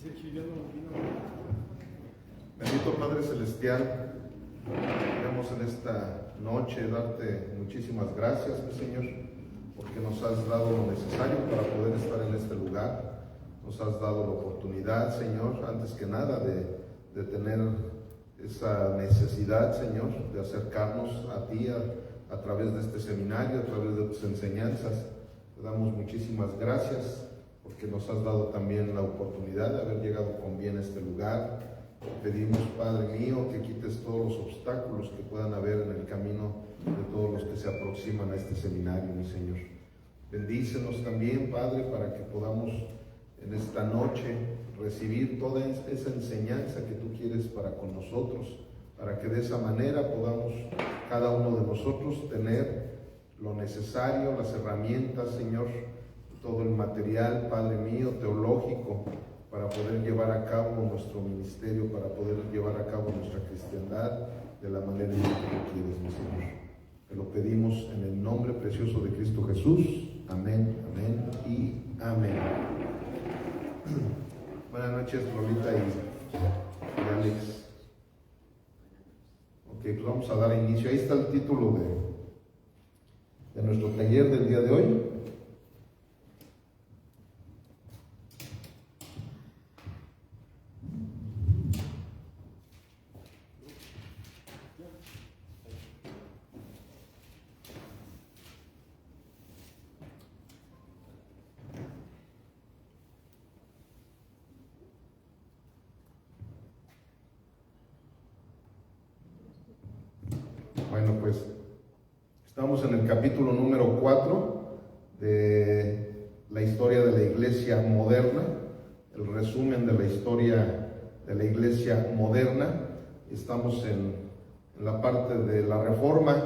Bendito Padre Celestial, queremos en esta noche darte muchísimas gracias, mi Señor, porque nos has dado lo necesario para poder estar en este lugar. Nos has dado la oportunidad, Señor, antes que nada de tener esa necesidad, Señor, de acercarnos a ti a través de este seminario, a través de tus enseñanzas. Te damos muchísimas gracias porque nos has dado también la oportunidad de haber llegado con bien a este lugar. Te pedimos, Padre mío, que quites todos los obstáculos que puedan haber en el camino de todos los que se aproximan a este seminario, mi Señor. Bendícenos también, Padre, para que podamos en esta noche recibir toda esa enseñanza que tú quieres para con nosotros, para que de esa manera podamos cada uno de nosotros tener lo necesario, las herramientas, Señor, todo el material, Padre mío, teológico, para poder llevar a cabo nuestro ministerio, para poder llevar a cabo nuestra cristiandad de la manera en que tú quieres, mi Señor. Te lo pedimos en el nombre precioso de Cristo Jesús. Amén, amén y amén. Buenas noches, Lolita y Alex. Ok, pues vamos a dar inicio. Ahí está el título de nuestro taller del día de hoy. Bueno, pues estamos en el capítulo número 4 de la historia de la iglesia moderna, el resumen de la historia de la iglesia moderna. Estamos en la parte de la Reforma,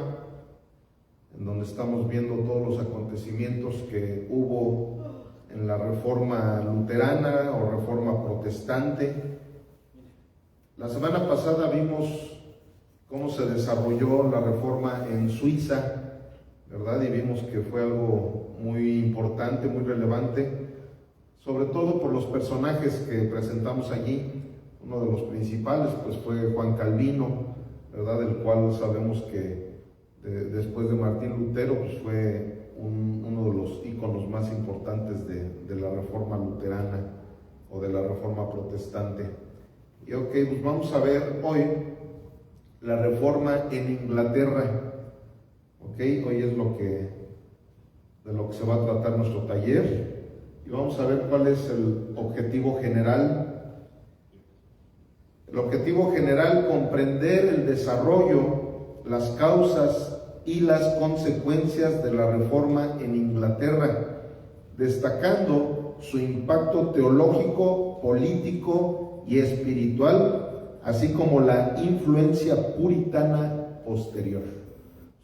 en donde estamos viendo todos los acontecimientos que hubo en la Reforma luterana o Reforma protestante. La semana pasada vimos cómo se desarrolló la Reforma en Suiza, ¿verdad? Y vimos que fue algo muy importante, muy relevante, sobre todo por los personajes que presentamos allí. Uno de los principales pues fue Juan Calvino, ¿verdad? El cual sabemos que después de Martín Lutero pues fue uno de los íconos más importantes de la Reforma luterana o de la Reforma protestante. Y ok, pues vamos a ver hoy la Reforma en Inglaterra. Ok, hoy es de lo que se va a tratar nuestro taller, y vamos a ver cuál es el objetivo general. El objetivo general: comprender el desarrollo, las causas y las consecuencias de la Reforma en Inglaterra, destacando su impacto teológico, político y espiritual, así como la influencia puritana posterior.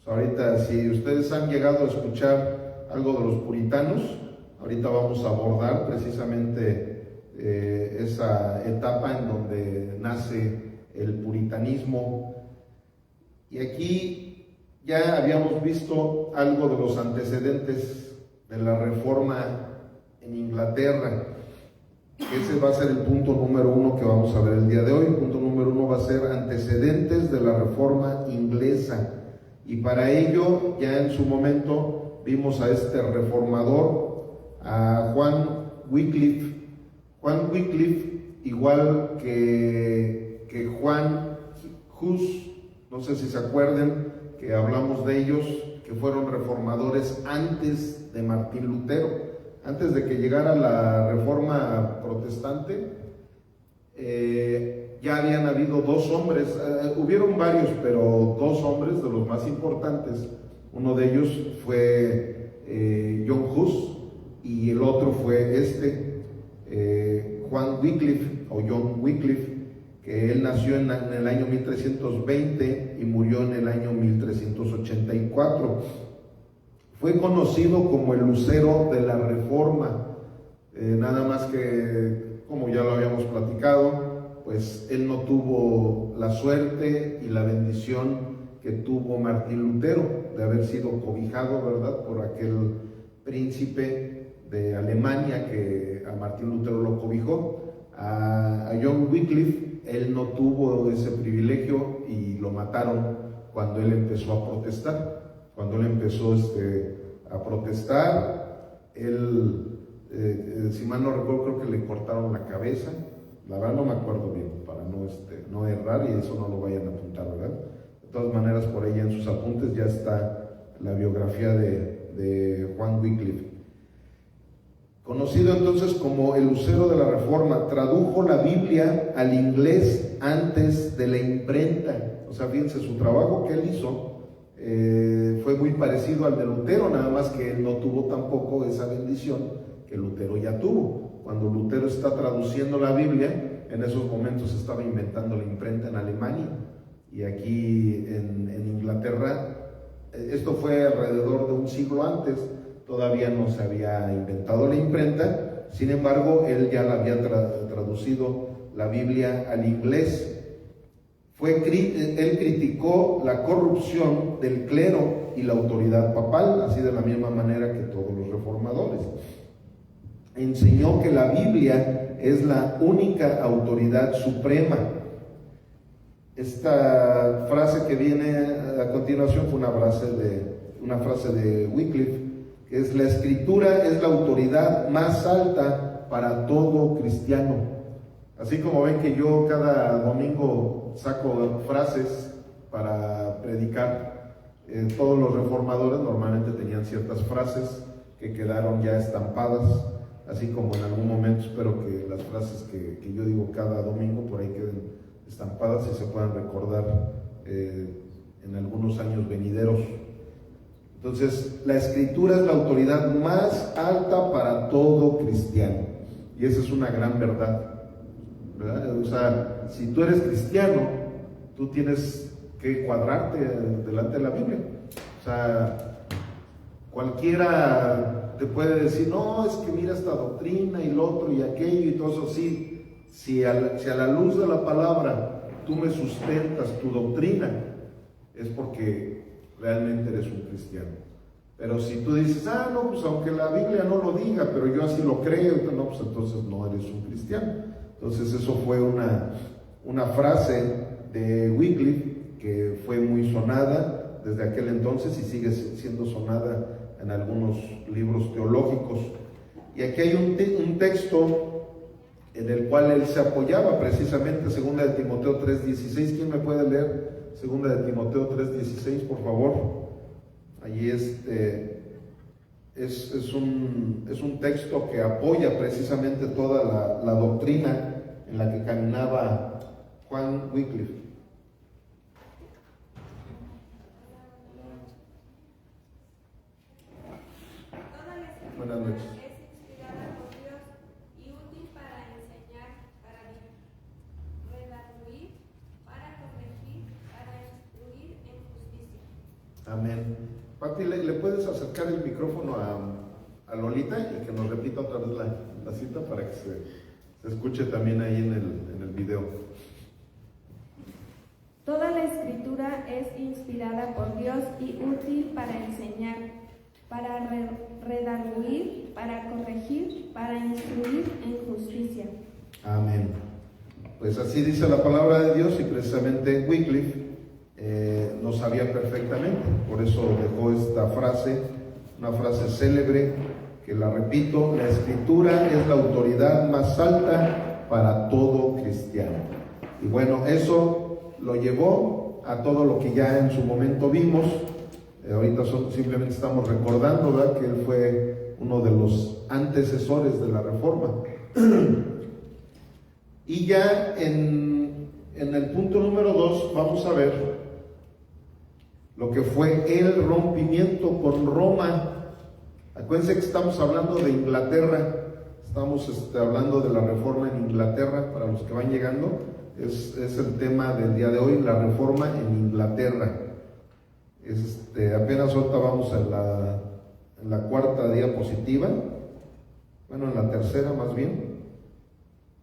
Ahorita, si ustedes han llegado a escuchar algo de los puritanos, ahorita vamos a abordar precisamente esa etapa en donde nace el puritanismo. Y aquí ya habíamos visto algo de los antecedentes de la Reforma en Inglaterra. Ese va a ser el punto número 1 que vamos a ver el día de hoy. El punto número 1 va a ser antecedentes de la Reforma inglesa. Y para ello, ya en su momento, vimos a este reformador, a Juan Wycliffe. Juan Wycliffe, igual que Juan Hus, no sé si se acuerdan, que hablamos de ellos, que fueron reformadores antes de Martín Lutero. Antes de que llegara la Reforma protestante, ya habían habido dos hombres, hubieron varios, pero dos hombres de los más importantes. Uno de ellos fue John Hus, y el otro fue Juan Wycliffe, o John Wycliffe, que él nació en el año 1320 y murió en el año 1384. Fue conocido como el lucero de la Reforma, nada más que, como ya lo habíamos platicado, pues él no tuvo la suerte y la bendición que tuvo Martín Lutero, de haber sido cobijado, ¿verdad?, por aquel príncipe de Alemania que a Martín Lutero lo cobijó. A John Wycliffe, él no tuvo ese privilegio y lo mataron cuando él empezó a protestar. Cuando él empezó a protestar, él, si mal no recuerdo, creo que le cortaron la cabeza. La verdad no me acuerdo bien, para no errar y eso no lo vayan a apuntar, ¿verdad? De todas maneras, por ahí en sus apuntes ya está la biografía de Juan Wycliffe. Conocido entonces como el lucero de la Reforma, tradujo la Biblia al inglés antes de la imprenta. O sea, fíjense, su trabajo que él hizo fue muy parecido al de Lutero, nada más que él no tuvo tampoco esa bendición que Lutero ya tuvo. Cuando Lutero está traduciendo la Biblia, en esos momentos estaba inventando la imprenta en Alemania y aquí en Inglaterra. Esto fue alrededor de un siglo antes, todavía no se había inventado la imprenta. Sin embargo, él ya la había traducido la Biblia al inglés. Él criticó la corrupción del clero y la autoridad papal, así de la misma manera que todos los reformadores. Enseñó que la Biblia es la única autoridad suprema. Esta frase que viene a continuación fue una frase de Wycliffe, que es: la Escritura es la autoridad más alta para todo cristiano. Así como ven que yo cada domingo saco frases para predicar, todos los reformadores normalmente tenían ciertas frases que quedaron ya estampadas, así como en algún momento espero que las frases que yo digo cada domingo por ahí queden estampadas y se puedan recordar en algunos años venideros. Entonces, la Escritura es la autoridad más alta para todo cristiano, y esa es una gran verdad, ¿verdad? O sea, si tú eres cristiano, tú tienes que cuadrarte delante de la Biblia. O sea, cualquiera te puede decir: no, es que mira esta doctrina y lo otro y aquello y todo eso. Sí, si a la luz de la palabra tú me sustentas tu doctrina, es porque realmente eres un cristiano. Pero si tú dices: no, pues aunque la Biblia no lo diga, pero yo así lo creo, no, pues entonces no eres un cristiano. Entonces eso fue una frase de Wycliffe que fue muy sonada desde aquel entonces y sigue siendo sonada en algunos libros teológicos. Y aquí hay un texto en el cual él se apoyaba precisamente, 2 de Timoteo 3:16. ¿Quién me puede leer 2 de Timoteo 3:16, por favor? Allí es un texto que apoya precisamente toda la doctrina en la que caminaba Juan Wycliffe. Buenas noches. Amén. Pati, ¿le puedes acercar el micrófono a Lolita y que nos repita otra vez la cita para que se escuche también ahí en el video? Toda la Escritura es inspirada por Dios y útil para enseñar, para redarguir, para corregir, para instruir en justicia. Amén. Pues así dice la palabra de Dios, y precisamente Wycliffe lo sabía perfectamente, por eso dejó esta frase, una frase célebre que la repito: la Escritura es la autoridad más alta para todo cristiano. Y bueno, eso lo llevó a todo lo que ya en su momento vimos. Ahorita simplemente estamos recordando, ¿verdad?, que él fue uno de los antecesores de la Reforma. Y ya en el punto número 2 vamos a ver lo que fue el rompimiento con Roma. Acuérdense que estamos hablando de Inglaterra, estamos hablando de la Reforma en Inglaterra. Para los que van llegando, es el tema del día de hoy, la Reforma en Inglaterra. Apenas ahorita vamos en la cuarta diapositiva, bueno, en la tercera más bien,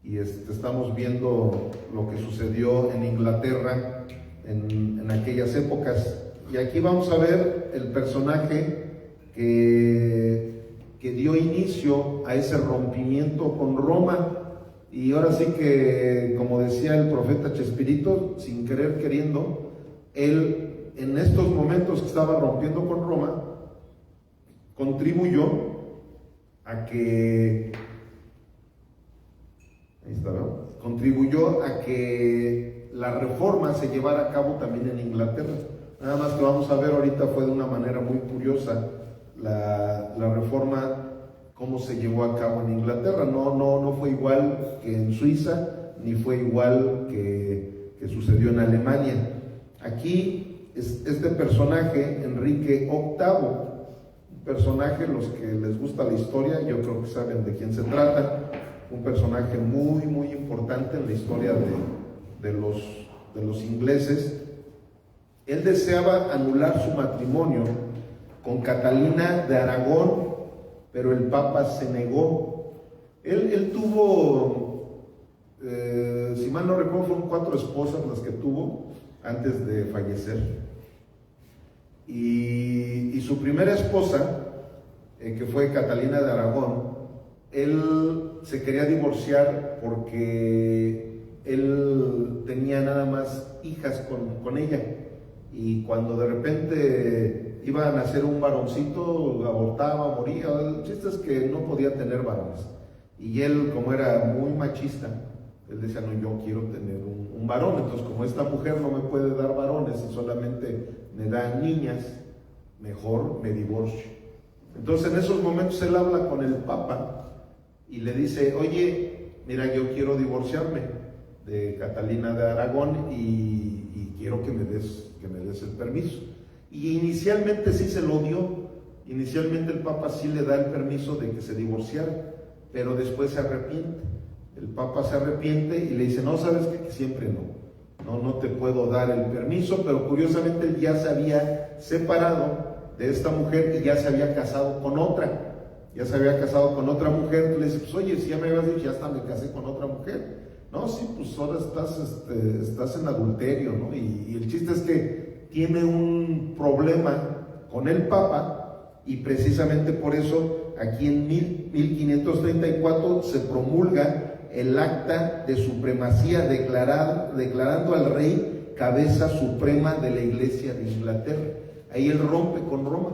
y estamos viendo lo que sucedió en Inglaterra en aquellas épocas. Y aquí vamos a ver el personaje que dio inicio a ese rompimiento con Roma. Y ahora sí que, como decía el profeta Chespirito, sin querer queriendo, él en estos momentos que estaba rompiendo con Roma, contribuyó a que, ahí está, ¿no? Contribuyó a que la reforma se llevara a cabo también en Inglaterra. Nada más que vamos a ver ahorita fue de una manera muy curiosa la reforma, cómo se llevó a cabo en Inglaterra. No fue igual que en Suiza, ni fue igual que sucedió en Alemania. Aquí este personaje, Enrique VIII, un personaje, los que les gusta la historia, yo creo que saben de quién se trata, un personaje muy, muy importante en la historia de los ingleses. Él deseaba anular su matrimonio con Catalina de Aragón, pero el Papa se negó. Él tuvo, si mal no recuerdo, fueron 4 esposas las que tuvo antes de fallecer. Y su primera esposa, que fue Catalina de Aragón, él se quería divorciar porque él tenía nada más hijas con ella. Y cuando de repente iba a nacer un varoncito, abortaba, moría. El chiste es que no podía tener varones. Y él, como era muy machista, él decía, no, yo quiero tener un varón. Entonces, como esta mujer no me puede dar varones y solamente me da niñas, mejor me divorcio. Entonces, en esos momentos él habla con el Papa y le dice, oye, mira, yo quiero divorciarme de Catalina de Aragón y quiero que me des el permiso. Y inicialmente sí se lo dio, inicialmente el Papa sí le da el permiso de que se divorciara, pero después se arrepiente. El Papa se arrepiente y le dice, no, ¿sabes qué? Que siempre no te puedo dar el permiso, pero curiosamente él ya se había separado de esta mujer y ya se había casado con otra. Ya se había casado con otra mujer. Tú le dices, pues oye, si ya me habías dicho, ya hasta me casé con otra mujer. No, sí, pues ahora estás en adulterio, ¿no? Y el chiste es que tiene un problema con el Papa y precisamente por eso aquí en 1534 se promulga el acta de supremacía declarando al rey cabeza suprema de la Iglesia de Inglaterra. Ahí él rompe con Roma.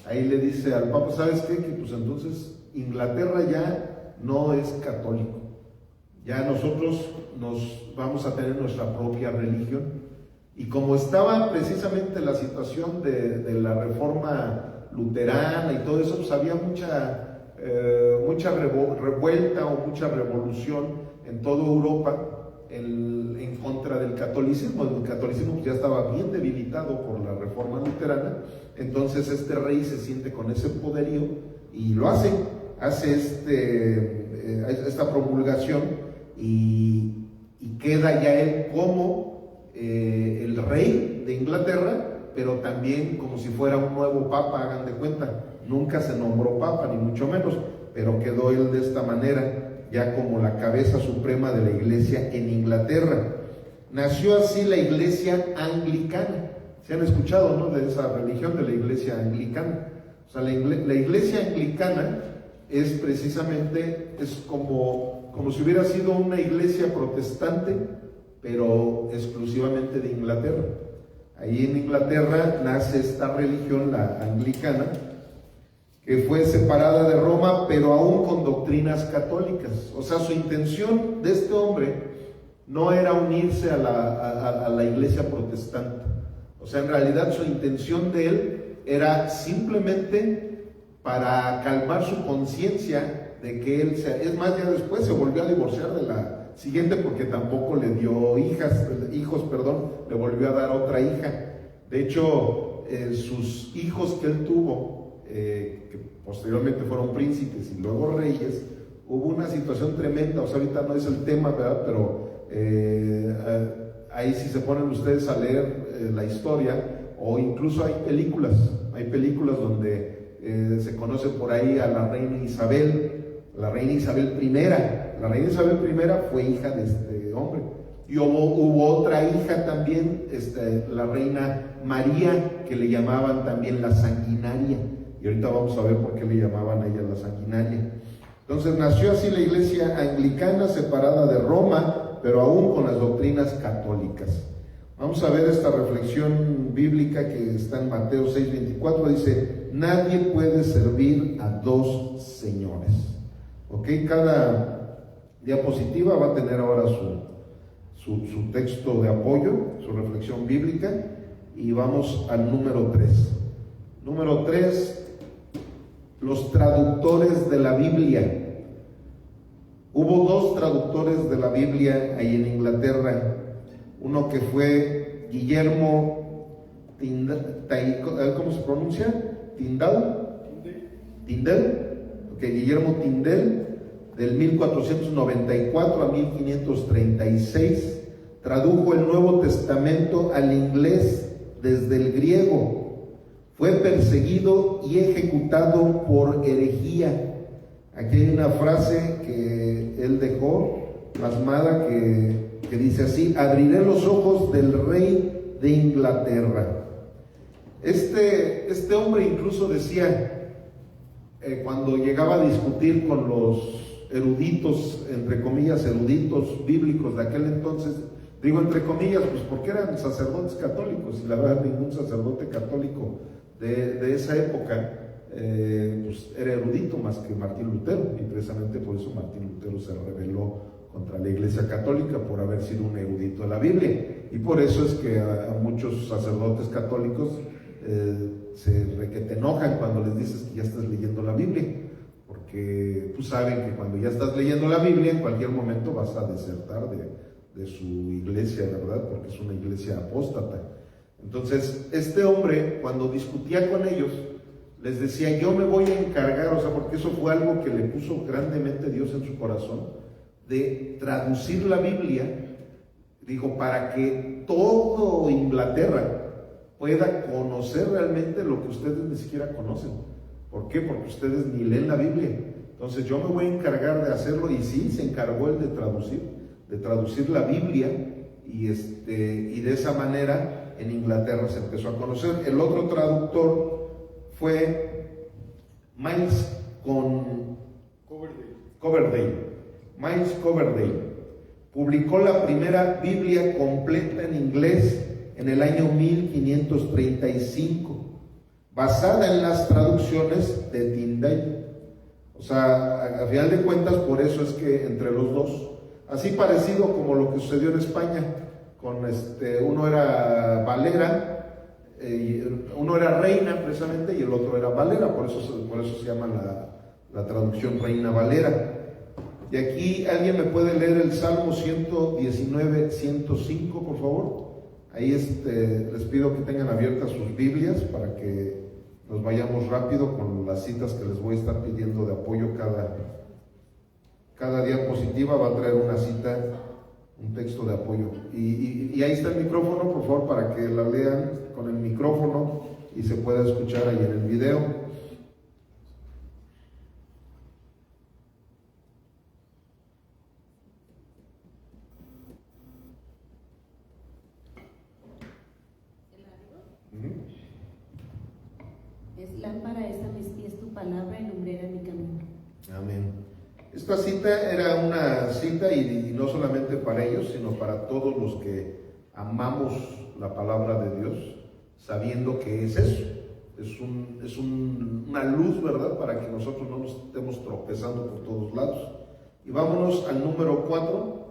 Ahí le dice al Papa, ¿sabes qué? Que pues entonces Inglaterra ya no es católico. Ya nosotros nos vamos a tener nuestra propia religión. Y como estaba precisamente la situación de la reforma luterana y todo eso, pues había mucha revuelta o mucha revolución en toda Europa en contra del catolicismo. El catolicismo ya estaba bien debilitado por la reforma luterana. Entonces este rey se siente con ese poderío y lo hace esta promulgación y queda ya él como el rey de Inglaterra, pero también como si fuera un nuevo papa. Hagan de cuenta, nunca se nombró papa ni mucho menos, pero quedó él de esta manera, ya como la cabeza suprema de la iglesia en Inglaterra. Nació así la iglesia anglicana. ¿Se han escuchado, no?, de esa religión, de la iglesia anglicana? O sea, la iglesia anglicana es precisamente, es como si hubiera sido una iglesia protestante, pero exclusivamente de Inglaterra. Ahí en Inglaterra nace esta religión, la anglicana, que fue separada de Roma, pero aún con doctrinas católicas. O sea, su intención de este hombre no era unirse a la iglesia protestante. O sea, en realidad su intención de él era simplemente para calmar su conciencia de que él es más, ya después se volvió a divorciar de la siguiente porque tampoco le dio hijos, le volvió a dar otra hija. De hecho, sus hijos que él tuvo, que posteriormente fueron príncipes y luego reyes, hubo una situación tremenda. O sea, ahorita no es el tema, ¿verdad? Pero ahí si se ponen ustedes a leer la historia, o incluso hay películas donde se conoce por ahí a la reina Isabel I. La reina Isabel I fue hija de este hombre. Y hubo otra hija también, la reina María, que le llamaban también la sanguinaria. Y ahorita vamos a ver por qué le llamaban a ella la sanguinaria. Entonces nació así la iglesia anglicana separada de Roma, pero aún con las doctrinas católicas. Vamos a ver esta reflexión bíblica que está en Mateo 6:24, dice, nadie puede servir a dos señores. Ok, cada diapositiva va a tener ahora su texto de apoyo, su reflexión bíblica, y vamos al número 3. Número 3, los traductores de la Biblia. Hubo dos traductores de la Biblia ahí en Inglaterra. Uno que fue Guillermo ¿cómo se pronuncia? Tyndale. Okay, Guillermo Tyndale, del 1494 a 1536, tradujo el Nuevo Testamento al inglés desde el griego. Fue perseguido y ejecutado por herejía. Aquí hay una frase que él dejó plasmada que dice así: abriré los ojos del rey de Inglaterra. Este hombre incluso decía, cuando llegaba a discutir con los eruditos, entre comillas, eruditos bíblicos de aquel entonces, digo entre comillas, pues porque eran sacerdotes católicos, y la verdad ningún sacerdote católico de esa época pues era erudito más que Martín Lutero, y precisamente por eso Martín Lutero se rebeló contra la Iglesia Católica por haber sido un erudito de la Biblia, y por eso es que a muchos sacerdotes católicos se requete enojan cuando les dices que ya estás leyendo la Biblia, porque tú saben que cuando ya estás leyendo la Biblia en cualquier momento vas a desertar de su iglesia, ¿verdad? Porque es una iglesia apóstata. Entonces este hombre, cuando discutía con ellos, les decía, yo me voy a encargar, o sea, porque eso fue algo que le puso grandemente Dios en su corazón, de traducir la Biblia, dijo, para que todo Inglaterra pueda conocer realmente lo que ustedes ni siquiera conocen. ¿Por qué? Porque ustedes ni leen la Biblia. Entonces yo me voy a encargar de hacerlo, y sí, se encargó él de traducir la Biblia, y de esa manera en Inglaterra se empezó a conocer. El otro traductor fue Miles Coverdale. Miles Coverdale publicó la primera Biblia completa en inglés en el año 1535, basada en las traducciones de Tyndale. O sea, a final de cuentas, por eso es que entre los dos, así parecido como lo que sucedió en España, con uno era Valera, uno era Reina precisamente, y el otro era Valera, por eso se llama la traducción Reina Valera. Y aquí alguien me puede leer el Salmo 119, 105, por favor. Ahí les pido que tengan abiertas sus Biblias para que nos vayamos rápido con las citas que les voy a estar pidiendo de apoyo. Cada diapositiva va a traer una cita, un texto de apoyo. Y ahí está el micrófono, por favor, para que la lean con el micrófono y se pueda escuchar ahí en el video. Es lámpara es a mis pies tu palabra y lumbrera mi camino. Amén. Esta cita era una cita y no solamente para ellos, sino para todos los que amamos la palabra de Dios, sabiendo que es eso, es una luz, ¿verdad? Para que nosotros no nos estemos tropezando por todos lados. Y vámonos al número 4,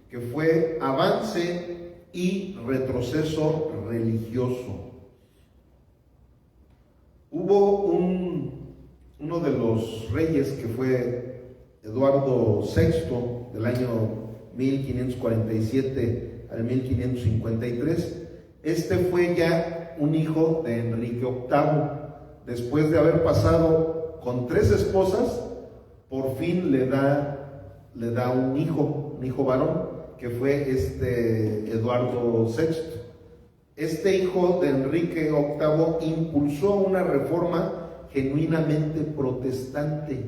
que fue avance y retroceso religioso. Hubo uno de los reyes que fue Eduardo VI, del año 1547 al 1553. Fue ya un hijo de Enrique VIII. Después de haber pasado con 3 esposas, por fin le da un hijo varón, que fue Eduardo VI. Este hijo de Enrique VIII impulsó una reforma genuinamente protestante.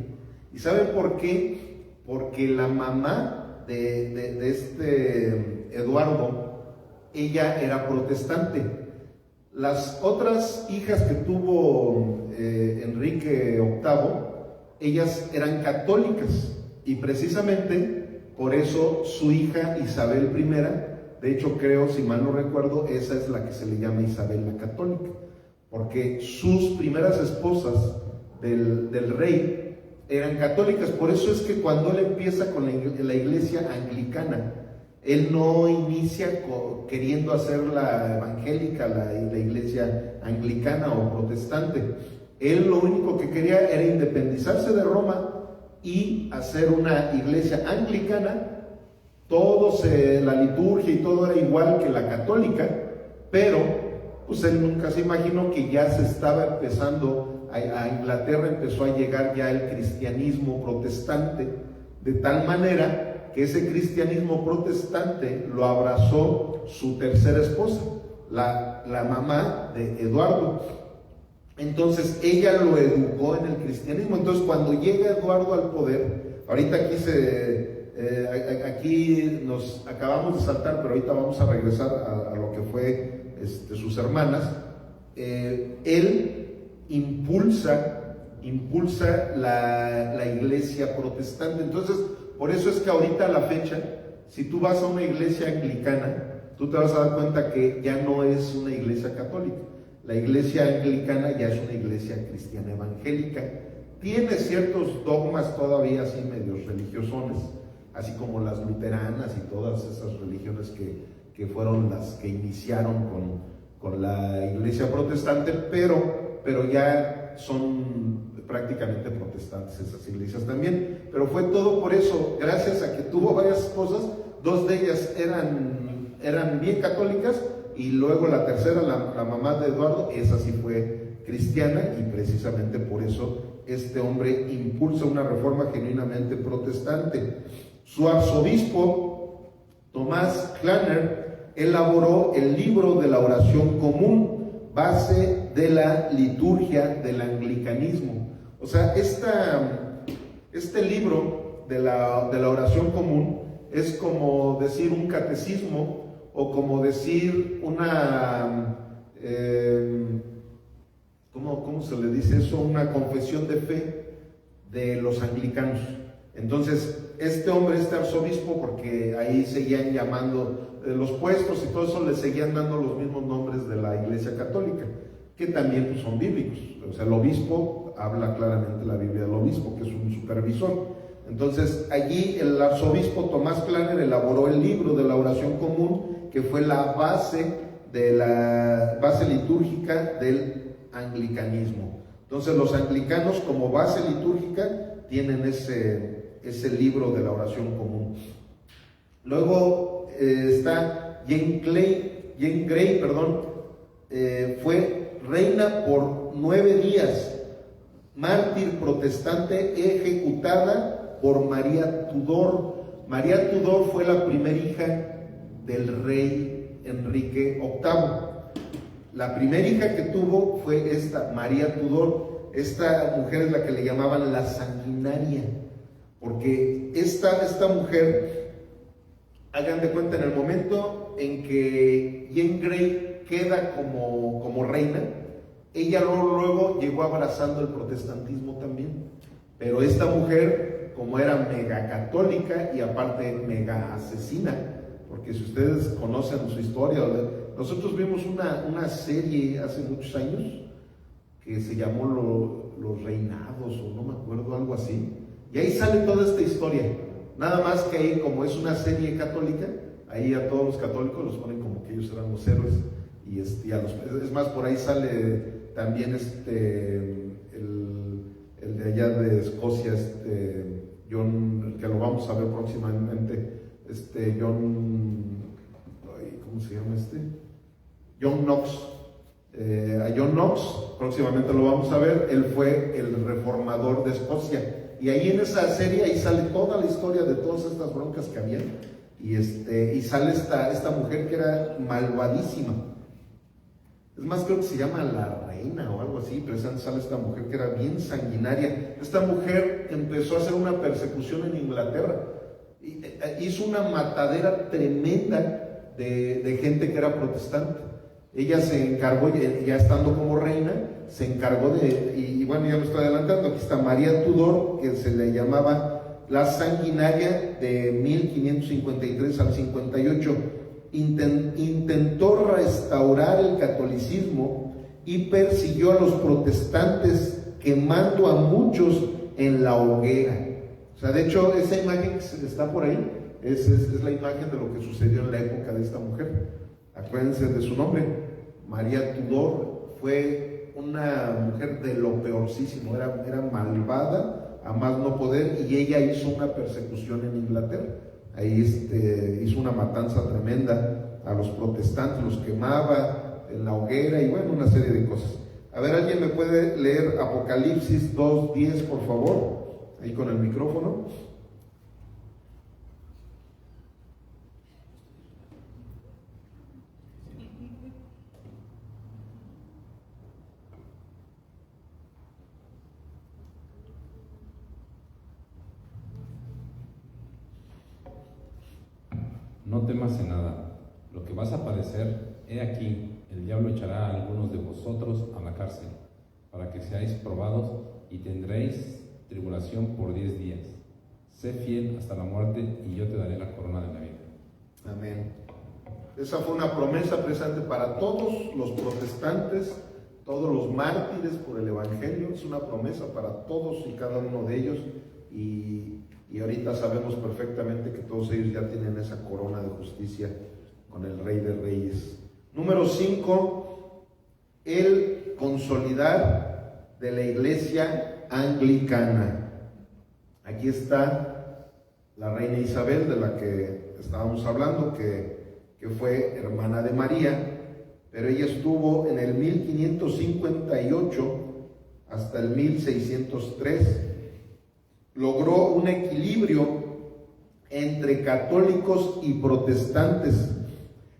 ¿Y saben por qué? Porque la mamá de Eduardo, ella era protestante. Las otras hijas que tuvo Enrique VIII ellas eran católicas y precisamente por eso su hija Isabel I, de hecho creo, si mal no recuerdo, esa es la que se le llama Isabel la Católica, porque sus primeras esposas del rey eran católicas. Por eso es que cuando él empieza con la iglesia anglicana, él no inicia queriendo hacer la evangélica, la iglesia anglicana o protestante. Él lo único que quería era independizarse de Roma y hacer una iglesia anglicana. La liturgia y todo era igual que la católica, pero pues él nunca se imaginó que ya se estaba empezando, a Inglaterra empezó a llegar ya el cristianismo protestante, de tal manera que ese cristianismo protestante lo abrazó su tercera esposa, la mamá de Eduardo. Entonces ella lo educó en el cristianismo. Entonces cuando llega Eduardo al poder, ahorita aquí nos acabamos de saltar, pero ahorita vamos a regresar a lo que fue sus hermanas. Él impulsa la iglesia protestante. Entonces, por eso es que ahorita a la fecha, si tú vas a una iglesia anglicana, tú te vas a dar cuenta que ya no es una iglesia católica. La iglesia anglicana ya es una iglesia cristiana evangélica. Tiene ciertos dogmas todavía así medios religiosones, así como las luteranas y todas esas religiones que fueron las que iniciaron con la iglesia protestante, pero ya son prácticamente protestantes esas iglesias también. Pero fue todo por eso, gracias a que tuvo varias esposas, dos de ellas eran bien católicas, y luego la tercera, la mamá de Eduardo, esa sí fue cristiana, y precisamente por eso este hombre impulsa una reforma genuinamente protestante. Su arzobispo, Tomás Clanner, elaboró el libro de la oración común, base de la liturgia del anglicanismo. O sea, este libro de la oración común es como decir un catecismo, o como decir una, ¿cómo se le dice eso? Una confesión de fe de los anglicanos. Entonces, este arzobispo, porque ahí seguían llamando los puestos y todo eso, le seguían dando los mismos nombres de la iglesia católica, que también pues, son bíblicos. O sea, el obispo, habla claramente la Biblia del obispo, que es un supervisor. Entonces, allí el arzobispo Tomás Clanner elaboró el libro de la oración común, que fue la base litúrgica del anglicanismo. Entonces, los anglicanos como base litúrgica tienen ese libro de la oración común. Luego está Jane Grey, fue reina por 9 días, mártir protestante, ejecutada por María Tudor. María Tudor fue la primera hija del rey Enrique VIII. La primera hija que tuvo fue esta, María Tudor. Esta mujer es la que le llamaban la sanguinaria, porque esta mujer, hagan de cuenta, en el momento en que Jane Grey queda como reina, ella luego llegó abrazando el protestantismo también. Pero esta mujer, como era mega católica y aparte mega asesina, porque si ustedes conocen su historia, nosotros vimos una serie hace muchos años que se llamó Los Reinados, o no me acuerdo, algo así, y ahí sale toda esta historia. Nada más que ahí, como es una serie católica, ahí a todos los católicos los ponen como que ellos eran los héroes, y es más, por ahí sale también el de allá de Escocia, John, que lo vamos a ver próximamente, ¿cómo se llama John Knox. A John Knox próximamente lo vamos a ver. Él fue el reformador de Escocia, y ahí en esa serie ahí sale toda la historia de todas estas broncas que había, y sale esta mujer que era malvadísima. Es más, creo que se llama La Reina o algo así, pero sale esta mujer que era bien sanguinaria. Esta mujer empezó a hacer una persecución en Inglaterra, hizo una matadera tremenda de gente que era protestante. Ella se encargó, ya estando como reina, se encargó y bueno, ya me estoy adelantando, aquí está María Tudor, que se le llamaba la sanguinaria de 1553 al 58. Intentó restaurar el catolicismo y persiguió a los protestantes, quemando a muchos en la hoguera. O sea, de hecho, esa imagen que está por ahí es la imagen de lo que sucedió en la época de esta mujer. Acuérdense de su nombre, María Tudor. Fue una mujer de lo peorcísimo, era malvada a más no poder, y ella hizo una persecución en Inglaterra. Ahí hizo una matanza tremenda a los protestantes, los quemaba en la hoguera y bueno, una serie de cosas. A ver, ¿alguien me puede leer Apocalipsis 2:10, por favor? Ahí con el micrófono. No temas en nada, lo que vas a padecer, he aquí, el diablo echará a algunos de vosotros a la cárcel, para que seáis probados y tendréis tribulación por 10 días. Sé fiel hasta la muerte y yo te daré la corona de la vida. Amén. Esa fue una promesa presente para todos los protestantes, todos los mártires por el Evangelio. Es una promesa para todos y cada uno de ellos, y ahorita sabemos perfectamente que todos ellos ya tienen esa corona de justicia con el Rey de Reyes. Número 5, el consolidar de la iglesia anglicana. Aquí está la reina Isabel, de la que estábamos hablando, que fue hermana de María, pero ella estuvo en el 1558 hasta el 1603. Logró un equilibrio entre católicos y protestantes.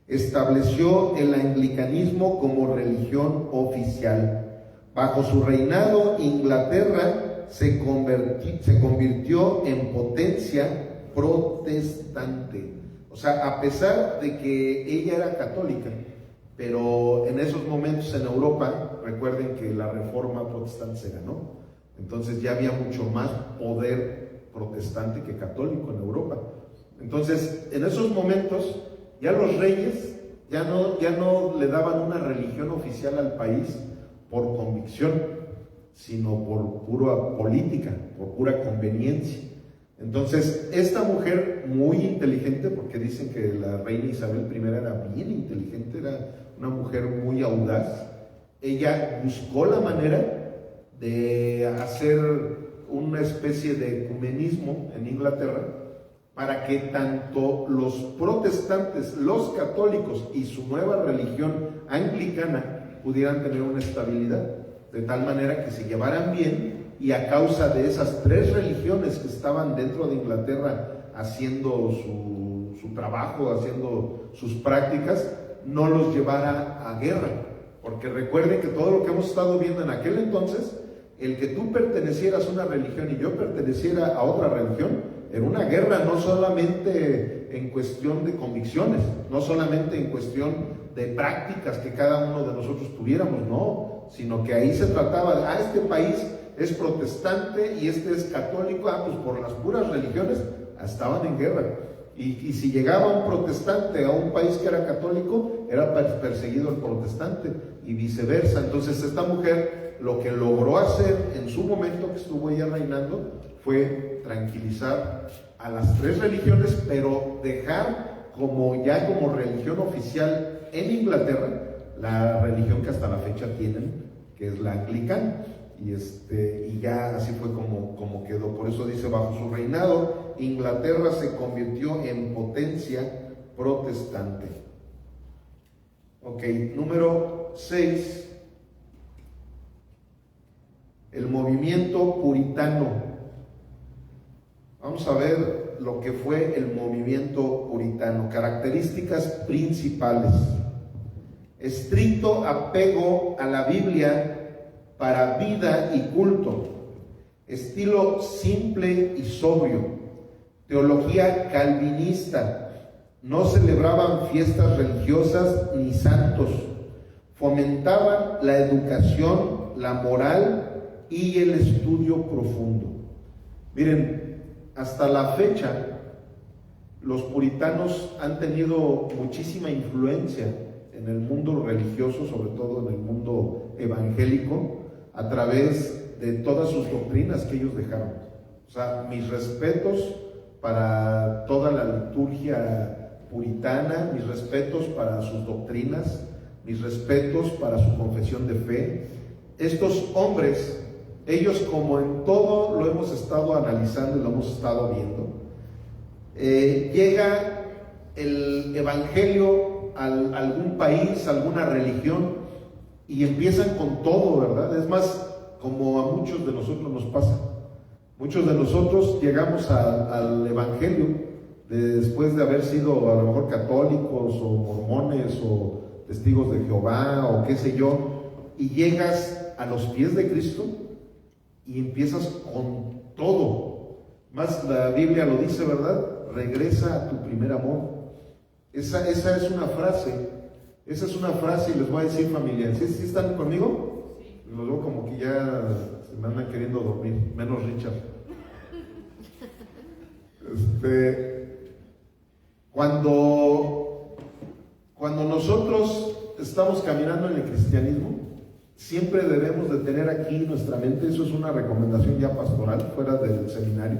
Estableció el anglicanismo como religión oficial. Bajo su reinado, Inglaterra se convirtió en potencia protestante. O sea, a pesar de que ella era católica, pero en esos momentos en Europa, recuerden que la reforma protestante se ganó. Entonces ya había mucho más poder protestante que católico en Europa. Entonces, en esos momentos, ya los reyes ya no le daban una religión oficial al país por convicción, sino por pura política, por pura conveniencia. Entonces, esta mujer muy inteligente, porque dicen que la reina Isabel I era bien inteligente, era una mujer muy audaz, ella buscó la manera de hacer una especie de ecumenismo en Inglaterra para que tanto los protestantes, los católicos y su nueva religión anglicana pudieran tener una estabilidad, de tal manera que se llevaran bien, y a causa de esas tres religiones que estaban dentro de Inglaterra haciendo su trabajo, haciendo sus prácticas, no los llevara a guerra. Porque recuerden que todo lo que hemos estado viendo en aquel entonces, el que tú pertenecieras a una religión y yo perteneciera a otra religión, era una guerra, no solamente en cuestión de convicciones, no solamente en cuestión de prácticas que cada uno de nosotros tuviéramos, no, sino que ahí se trataba de, este país es protestante y este es católico, pues por las puras religiones estaban en guerra. Y si llegaba un protestante a un país que era católico, era perseguido el protestante y viceversa. Entonces esta mujer lo que logró hacer en su momento que estuvo ella reinando fue tranquilizar a las tres religiones, pero dejar como religión oficial en Inglaterra la religión que hasta la fecha tienen, que es la anglicana. Y ya así fue como quedó. Por eso dice, bajo su reinado, Inglaterra se convirtió en potencia protestante. Ok, número 6. El movimiento puritano. Vamos a ver lo que fue el movimiento puritano. Características principales. Estricto apego a la Biblia para vida y culto, estilo simple y sobrio, teología calvinista, no celebraban fiestas religiosas ni santos, fomentaban la educación, la moral y el estudio profundo. Miren, hasta la fecha, los puritanos han tenido muchísima influencia en el mundo religioso, sobre todo en el mundo evangélico, a través de todas sus doctrinas que ellos dejaron. O sea, mis respetos para toda la liturgia puritana, mis respetos para sus doctrinas, mis respetos para su confesión de fe. Estos hombres, ellos, como en todo lo hemos estado analizando y lo hemos estado viendo, llega el evangelio a algún país, a alguna religión, y empiezan con todo, ¿verdad? Es más, como a muchos de nosotros nos pasa. Muchos de nosotros llegamos al evangelio después de haber sido a lo mejor católicos o mormones o testigos de Jehová o qué sé yo, y llegas a los pies de Cristo y empiezas con todo. Más la Biblia lo dice, ¿verdad? Regresa a tu primer amor. Esa es una frase. Esa es una frase, y les voy a decir, familia, ¿sí están conmigo? Sí. Los veo como que ya se me andan queriendo dormir, menos Richard. Cuando nosotros estamos caminando en el cristianismo, siempre debemos de tener aquí en nuestra mente, eso es una recomendación ya pastoral, fuera del seminario,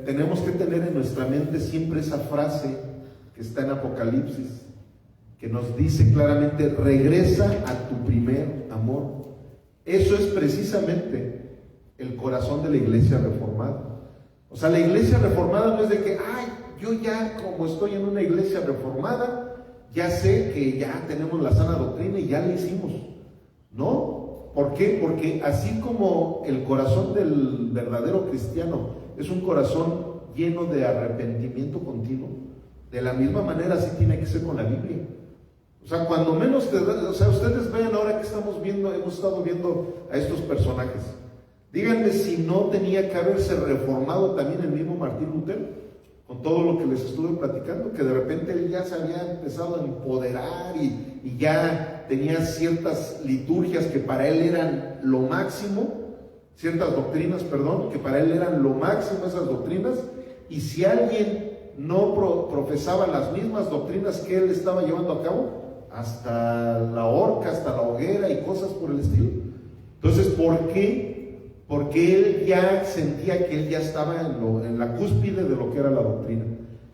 tenemos que tener en nuestra mente siempre esa frase que está en Apocalipsis, que nos dice claramente: regresa a tu primer amor. Eso es precisamente el corazón de la iglesia reformada. O sea, la iglesia reformada no es de que, yo ya como estoy en una iglesia reformada, ya sé que ya tenemos la sana doctrina y ya la hicimos. No, ¿por qué? Porque así como el corazón del verdadero cristiano es un corazón lleno de arrepentimiento continuo, de la misma manera así tiene que ser con la Biblia. O sea, cuando menos ustedes vean ahora que hemos estado viendo a estos personajes. Díganme si no tenía que haberse reformado también el mismo Martín Lutero, con todo lo que les estuve platicando, que de repente él ya se había empezado a empoderar y ya tenía ciertas liturgias que para él eran lo máximo, ciertas doctrinas, perdón, que para él eran lo máximo esas doctrinas, y si alguien no profesaba las mismas doctrinas que él estaba llevando a cabo, hasta la horca, hasta la hoguera y cosas por el estilo. Entonces, ¿por qué? Porque él ya sentía que él ya estaba en la cúspide de lo que era la doctrina.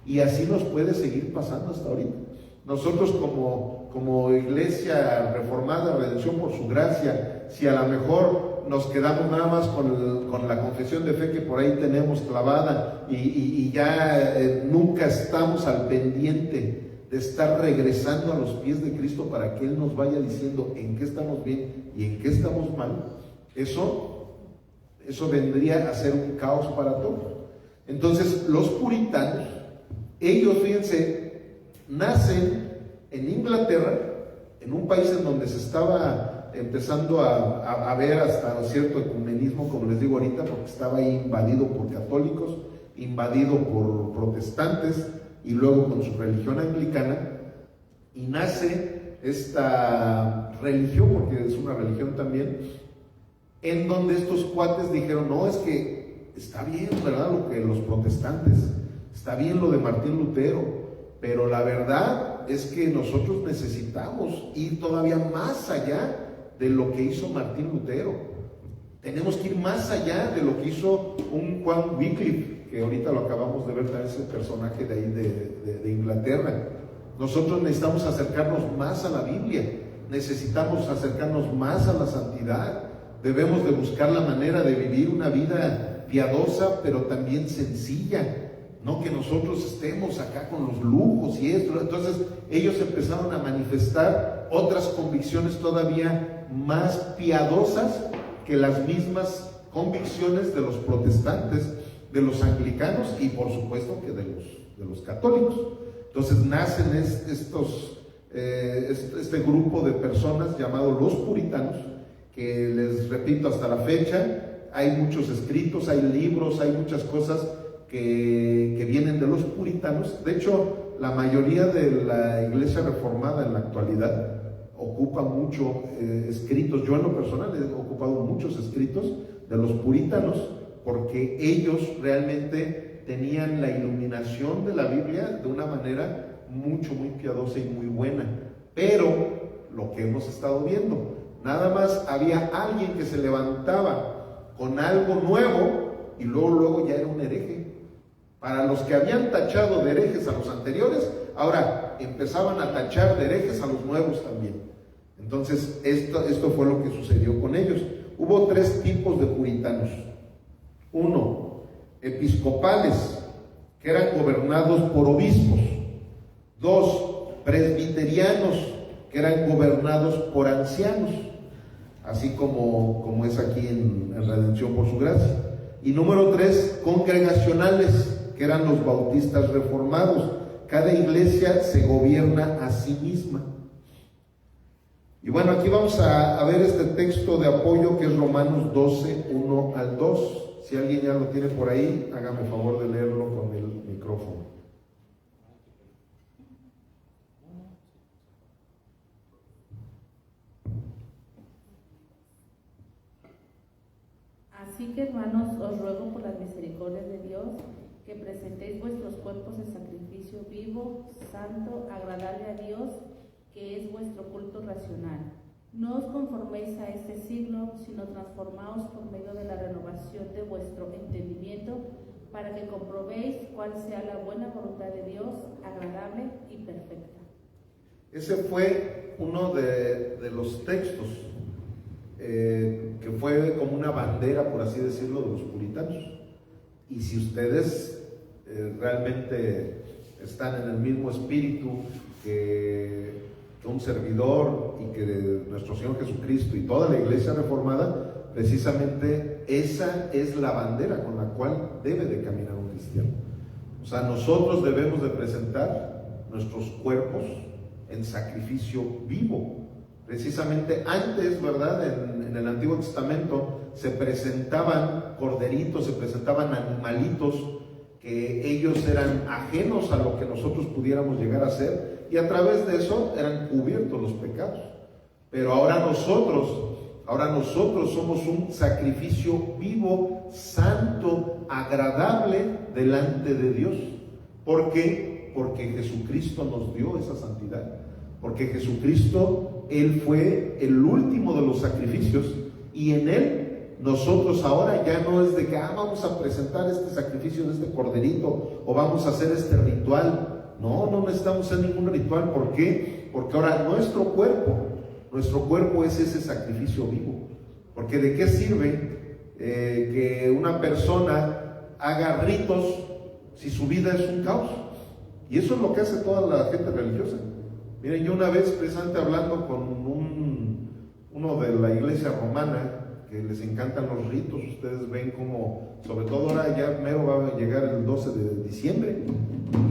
Y así nos puede seguir pasando hasta ahorita. Nosotros como iglesia reformada, Redención por su gracia, si a lo mejor nos quedamos nada más con la confesión de fe que por ahí tenemos clavada y ya nunca estamos al pendiente de estar regresando a los pies de Cristo para que Él nos vaya diciendo en qué estamos bien y en qué estamos mal, eso vendría a ser un caos para todos. Entonces, los puritanos, ellos, fíjense, nacen en Inglaterra, en un país en donde se estaba empezando a ver hasta cierto ecumenismo, como les digo ahorita, porque estaba ahí invadido por católicos, invadido por protestantes, y luego con su religión anglicana, y nace esta religión, porque es una religión también, en donde estos cuates dijeron: no, es que está bien, ¿verdad?, lo que los protestantes, está bien lo de Martín Lutero, pero la verdad es que nosotros necesitamos ir todavía más allá de lo que hizo Martín Lutero. Tenemos que ir más allá de lo que hizo un Juan Wycliffe, que ahorita lo acabamos de ver, también ese personaje de ahí de Inglaterra. Nosotros necesitamos acercarnos más a la Biblia, necesitamos acercarnos más a la santidad, debemos de buscar la manera de vivir una vida piadosa, pero también sencilla, no que nosotros estemos acá con los lujos y esto. Entonces ellos empezaron a manifestar otras convicciones todavía más piadosas que las mismas convicciones de los protestantes, de los anglicanos y por supuesto que de los católicos. Entonces nacen este grupo de personas llamados los puritanos, que les repito, hasta la fecha hay muchos escritos, hay libros, hay muchas cosas que vienen de los puritanos. De hecho, la mayoría de la iglesia reformada en la actualidad, ocupa mucho escritos. Yo en lo personal he ocupado muchos escritos de los puritanos porque ellos realmente tenían la iluminación de la Biblia de una manera muy piadosa y muy buena. Pero lo que hemos estado viendo, nada más había alguien que se levantaba con algo nuevo y luego ya era un hereje. Para los que habían tachado de herejes a los anteriores, ahora empezaban a tachar de herejes a los nuevos también. Entonces esto fue lo que sucedió con ellos. Hubo 3 tipos de puritanos. 1, episcopales, que eran gobernados por obispos. 2, presbiterianos, que eran gobernados por ancianos, así como es aquí en Redención por su gracia. Y número 3, congregacionales, que eran los bautistas reformados. Cada iglesia se gobierna a sí misma. Y bueno, aquí vamos a ver este texto de apoyo que es Romanos 12, 1 al 2. Si alguien ya lo tiene por ahí, hágame favor de leerlo con el micrófono. Así que, hermanos, os ruego por las misericordias de Dios que presentéis vuestros cuerpos en sacrificio vivo, santo, agradable a Dios, que es vuestro culto racional. No os conforméis a este siglo, sino transformaos por medio de la renovación de vuestro entendimiento, para que comprobéis cuál sea la buena voluntad de Dios, agradable y perfecta. Ese fue uno de los textos que fue como una bandera, por así decirlo, de los puritanos. Y si ustedes realmente están en el mismo espíritu que un servidor y que nuestro Señor Jesucristo y toda la iglesia reformada, precisamente esa es la bandera con la cual debe de caminar un cristiano. O sea, nosotros debemos de presentar nuestros cuerpos en sacrificio vivo. Precisamente antes, ¿verdad? En el Antiguo Testamento se presentaban corderitos, se presentaban animalitos que ellos eran ajenos a lo que nosotros pudiéramos llegar a ser, y a través de eso eran cubiertos los pecados. Pero ahora nosotros somos un sacrificio vivo, santo, agradable delante de Dios. ¿Por qué? Porque Jesucristo nos dio esa santidad. Porque Jesucristo, Él fue el último de los sacrificios, y en Él nosotros ahora ya no es de que vamos a presentar este sacrificio de este corderito o vamos a hacer este ritual. No necesitamos hacer ningún ritual. ¿Por qué? Porque ahora nuestro cuerpo es ese sacrificio vivo. Porque ¿de qué sirve que una persona haga ritos si su vida es un caos? Y eso es lo que hace toda la gente religiosa. Miren, yo una vez precisamente hablando con uno de la iglesia romana, que les encantan los ritos, ustedes ven como, sobre todo ahora ya mero va a llegar el 12 de diciembre,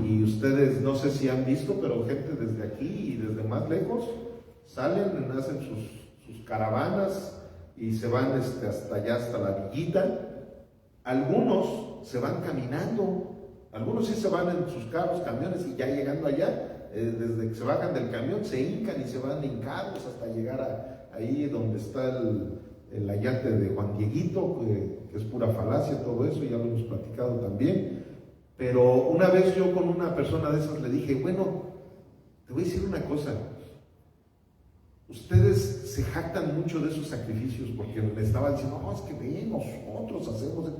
y ustedes no sé si han visto, pero gente desde aquí y desde más lejos salen, hacen sus caravanas y se van hasta allá, hasta la villita. Algunos se van caminando, algunos sí se van en sus carros, camiones, y ya llegando allá, desde que se bajan del camión se hincan y se van hincados hasta llegar ahí donde está el ayate de Juan Dieguito, que es pura falacia todo eso, ya lo hemos platicado también. Pero una vez yo con una persona de esas le dije, bueno, te voy a decir una cosa, ustedes se jactan mucho de esos sacrificios, porque le estaba diciendo, no, es que ven, nosotros hacemos.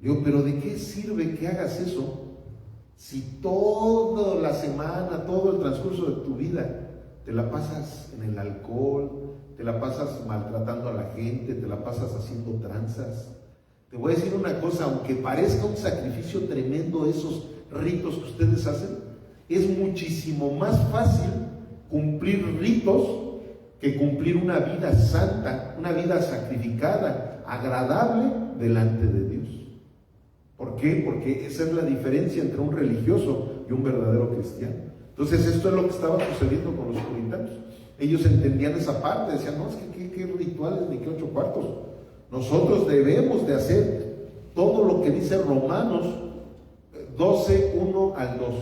Digo, pero ¿de qué sirve que hagas eso si toda la semana, todo el transcurso de tu vida te la pasas en el alcohol, te la pasas maltratando a la gente, te la pasas haciendo tranzas? Te voy a decir una cosa, aunque parezca un sacrificio tremendo esos ritos que ustedes hacen, es muchísimo más fácil cumplir ritos que cumplir una vida santa, una vida sacrificada, agradable delante de Dios. ¿Por qué? Porque esa es la diferencia entre un religioso y un verdadero cristiano. Entonces esto es lo que estaba sucediendo con los puritanos. Ellos entendían esa parte, decían, no, es que qué rituales ni qué 8 cuartos. Nosotros debemos de hacer todo lo que dice Romanos 12, 1 al 2.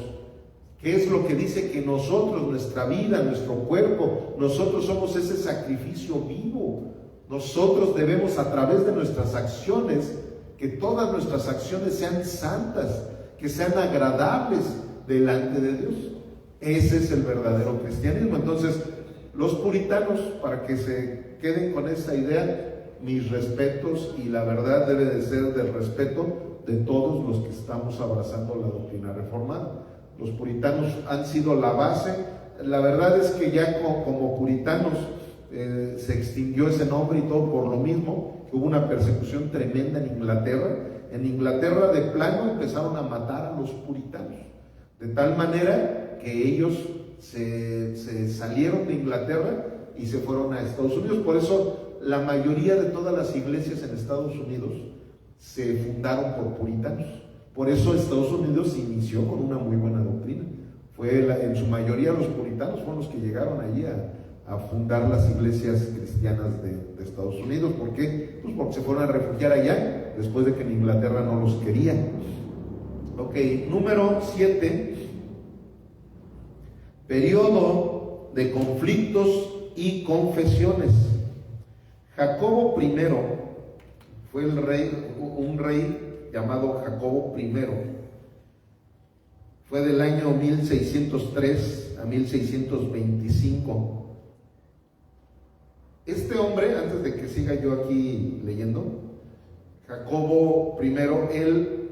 ¿Qué es lo que dice? Que nosotros, nuestra vida, nuestro cuerpo, nosotros somos ese sacrificio vivo. Nosotros debemos, a través de nuestras acciones, que todas nuestras acciones sean santas, que sean agradables delante de Dios. Ese es el verdadero cristianismo. Entonces, los puritanos, para que se queden con esa idea, mis respetos, y la verdad debe de ser del respeto de todos los que estamos abrazando la doctrina reformada. Los puritanos han sido la base. La verdad es que ya como puritanos se extinguió ese nombre y todo por lo mismo, que hubo una persecución tremenda en Inglaterra. En Inglaterra de plano empezaron a matar a los puritanos, de tal manera que ellos se salieron de Inglaterra y se fueron a Estados Unidos. Por eso la mayoría de todas las iglesias en Estados Unidos se fundaron por puritanos. Por eso Estados Unidos se inició con una muy buena doctrina. En su mayoría los puritanos fueron los que llegaron allí a fundar las iglesias cristianas de Estados Unidos. ¿Por qué? Pues porque se fueron a refugiar allá después de que en Inglaterra no los querían. Ok, número 7. Periodo de conflictos y confesiones. Jacobo I fue un rey llamado Jacobo I. Fue del año 1603 a 1625. Este hombre, antes de que siga yo aquí leyendo, Jacobo I, él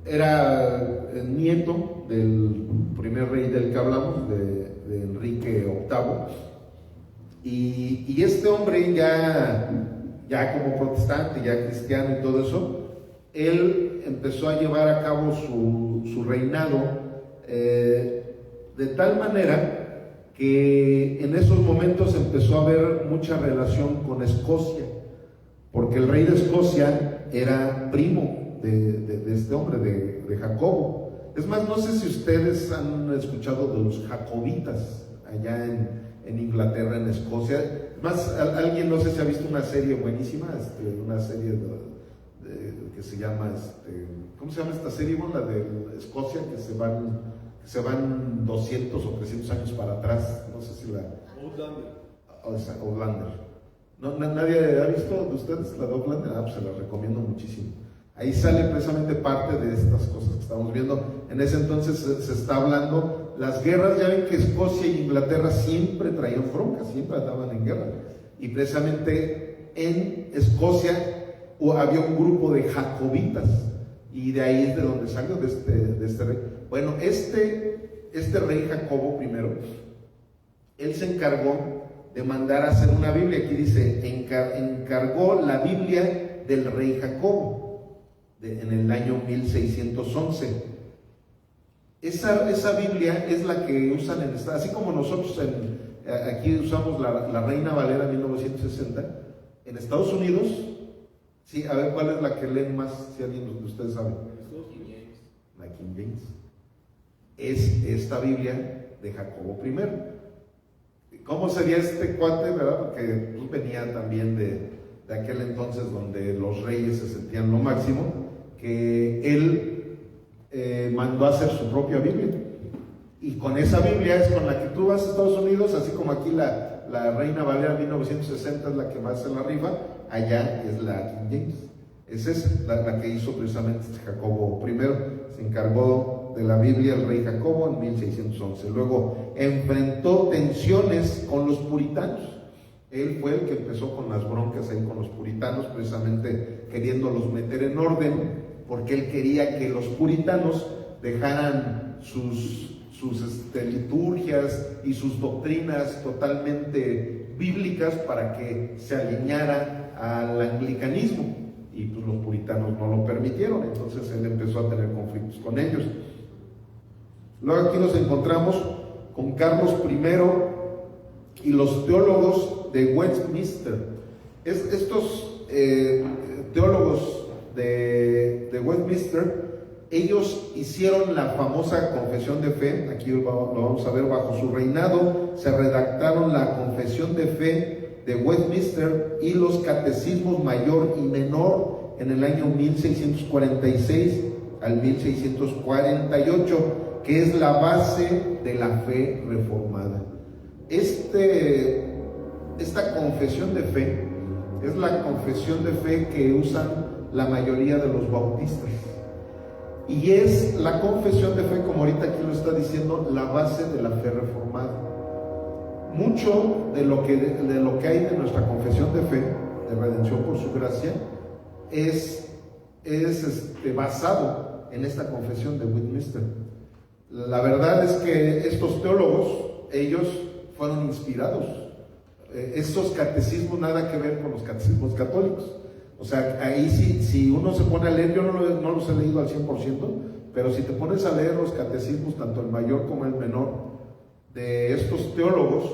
era el nieto del primer rey del que hablamos, de Enrique VIII. Y este hombre ya como protestante, ya cristiano y todo eso, él empezó a llevar a cabo su reinado de tal manera que en esos momentos empezó a haber mucha relación con Escocia, porque el rey de Escocia era primo de este hombre, de Jacobo. Es más, no sé si ustedes han escuchado de los jacobitas allá en Inglaterra, en Escocia. Más, alguien, no sé si ha visto una serie buenísima, una serie que se llama, ¿cómo se llama esta serie? Bueno, la de Escocia, que se van 200 o 300 años para atrás. No sé si la... Outlander. ¿No, ¿Nadie ha visto de ustedes la de Outlander? Pues se la recomiendo muchísimo. Ahí sale precisamente parte de estas cosas que estamos viendo. En ese entonces se está hablando, las guerras, ya ven que Escocia e Inglaterra siempre traían broncas, siempre andaban en guerra. Y precisamente en Escocia había un grupo de jacobitas, y de ahí es de donde salió, de este rey. Bueno, este rey Jacobo I, él se encargó de mandar a hacer una Biblia. Aquí dice, encargó la Biblia del rey Jacobo en el año 1611. Esa Biblia es la que usan así como nosotros aquí usamos la Reina Valera 1960, en Estados Unidos, sí, a ver cuál es la que leen más, si alguien de ustedes sabe. La King James. Es esta Biblia de Jacobo I. ¿Cómo sería este cuate, verdad? Porque pues, venía también de aquel entonces donde los reyes se sentían lo máximo, que él mandó a hacer su propia Biblia, y con esa Biblia es con la que tú vas a Estados Unidos, así como aquí la Reina Valera 1960 es la que más se la rifa, allá es la King James. Esa es la que hizo precisamente Jacobo I. Se encargó de la Biblia el rey Jacobo en 1611. Luego enfrentó tensiones con los puritanos. Él fue el que empezó con las broncas ahí con los puritanos, precisamente queriéndolos meter en orden, porque él quería que los puritanos dejaran sus liturgias y sus doctrinas totalmente bíblicas para que se alineara al anglicanismo, y pues los puritanos no lo permitieron. Entonces él empezó a tener conflictos con ellos. Luego aquí nos encontramos con Carlos I y los teólogos de Westminster. Estos teólogos de Westminster, ellos hicieron la famosa confesión de fe. Aquí lo vamos a ver. Bajo su reinado se redactaron la confesión de fe de Westminster y los catecismos mayor y menor en el año 1646, al 1648, que es la base de la fe reformada. Esta confesión de fe es la confesión de fe que usan la mayoría de los bautistas. Y es la confesión de fe, como ahorita aquí lo está diciendo, la base de la fe reformada. Mucho de lo que hay de nuestra confesión de fe, de redención por su gracia, es basado en esta confesión de Westminster. La verdad es que estos teólogos, ellos fueron inspirados. Estos catecismos nada que ver con los catecismos católicos. O sea, ahí si uno se pone a leer, yo no los he leído al 100%, pero si te pones a leer los catecismos, tanto el mayor como el menor, de estos teólogos,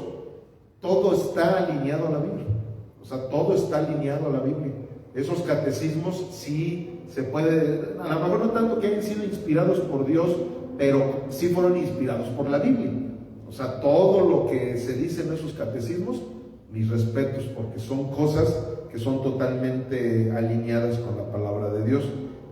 todo está alineado a la Biblia. O sea, todo está alineado a la Biblia. Esos catecismos sí se puede, a lo mejor no tanto que hayan sido inspirados por Dios, pero sí fueron inspirados por la Biblia. O sea, todo lo que se dice en esos catecismos, mis respetos, porque son cosas que son totalmente alineadas con la palabra de Dios.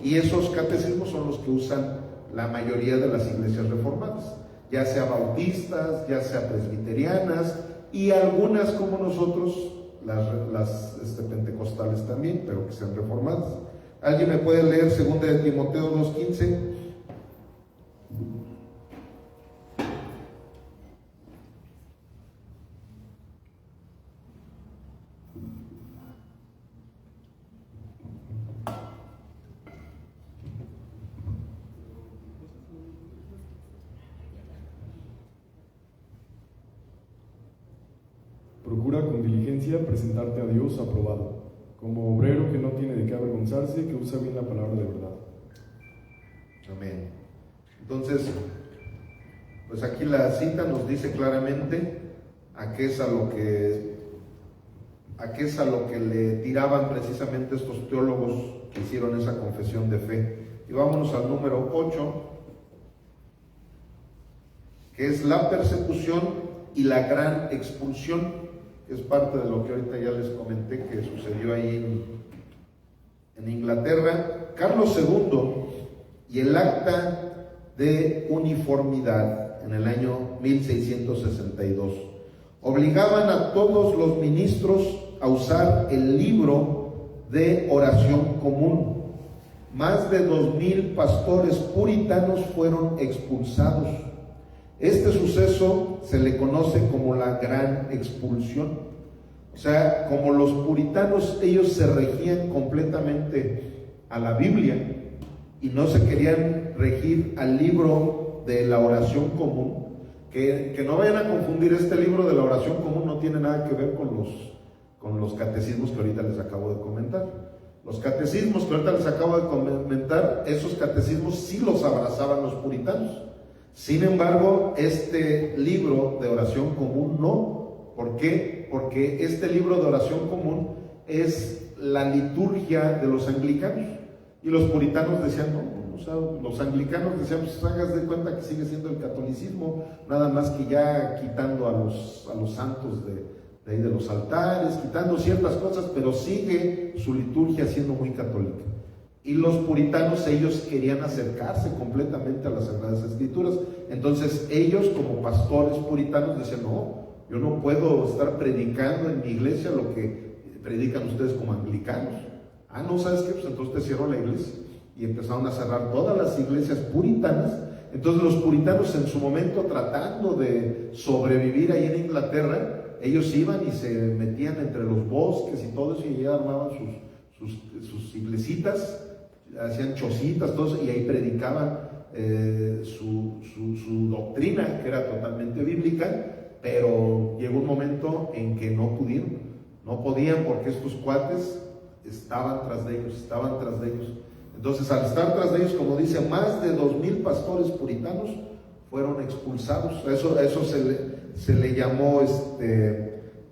Y esos catecismos son los que usan la mayoría de las iglesias reformadas, ya sea bautistas, ya sea presbiterianas, y algunas como nosotros, las pentecostales también, pero que sean reformadas. ¿Alguien me puede leer 2 de Timoteo 2:15? Procura con diligencia presentarte a Dios aprobado, como obrero que no tiene de qué avergonzarse, que usa bien la palabra de verdad. Amén. Entonces, pues aquí la cita nos dice claramente a qué es a lo que le tiraban precisamente estos teólogos que hicieron esa confesión de fe. Y vámonos al número 8, que es la persecución y la gran expulsión. Es parte de lo que ahorita ya les comenté que sucedió ahí en Inglaterra. Carlos II y el Acta de Uniformidad en el año 1662 obligaban a todos los ministros a usar el libro de oración común. Más de 2,000 pastores puritanos fueron expulsados. Este suceso se le conoce como la Gran Expulsión. O sea, como los puritanos, ellos se regían completamente a la Biblia y no se querían regir al libro de la oración común. Que no vayan a confundir, este libro de la oración común no tiene nada que ver con los catecismos que ahorita les acabo de comentar. Los catecismos que ahorita les acabo de comentar, esos catecismos sí los abrazaban los puritanos. Sin embargo, este libro de oración común no. ¿Por qué? Porque este libro de oración común es la liturgia de los anglicanos. Y los puritanos decían, no, o sea, los anglicanos decían, pues hagas de cuenta que sigue siendo el catolicismo, nada más que ya quitando a los santos de ahí de los altares, quitando ciertas cosas, pero sigue su liturgia siendo muy católica. Y los puritanos, ellos querían acercarse completamente a las Sagradas Escrituras. Entonces ellos, como pastores puritanos, decían, no, yo no puedo estar predicando en mi iglesia lo que predican ustedes como anglicanos. Ah, no, ¿sabes qué? Pues entonces te cierro la iglesia. Y empezaron a cerrar todas las iglesias puritanas. Entonces los puritanos, en su momento, tratando de sobrevivir ahí en Inglaterra, ellos iban y se metían entre los bosques y todo eso, y ya armaban sus iglesitas, hacían chocitas, todo eso, y ahí predicaban su doctrina, que era totalmente bíblica. Pero llegó un momento en que no podían, porque estos cuates estaban tras de ellos. Entonces, al estar tras de ellos, como dice, más de 2,000 pastores puritanos fueron expulsados. Eso se le llamó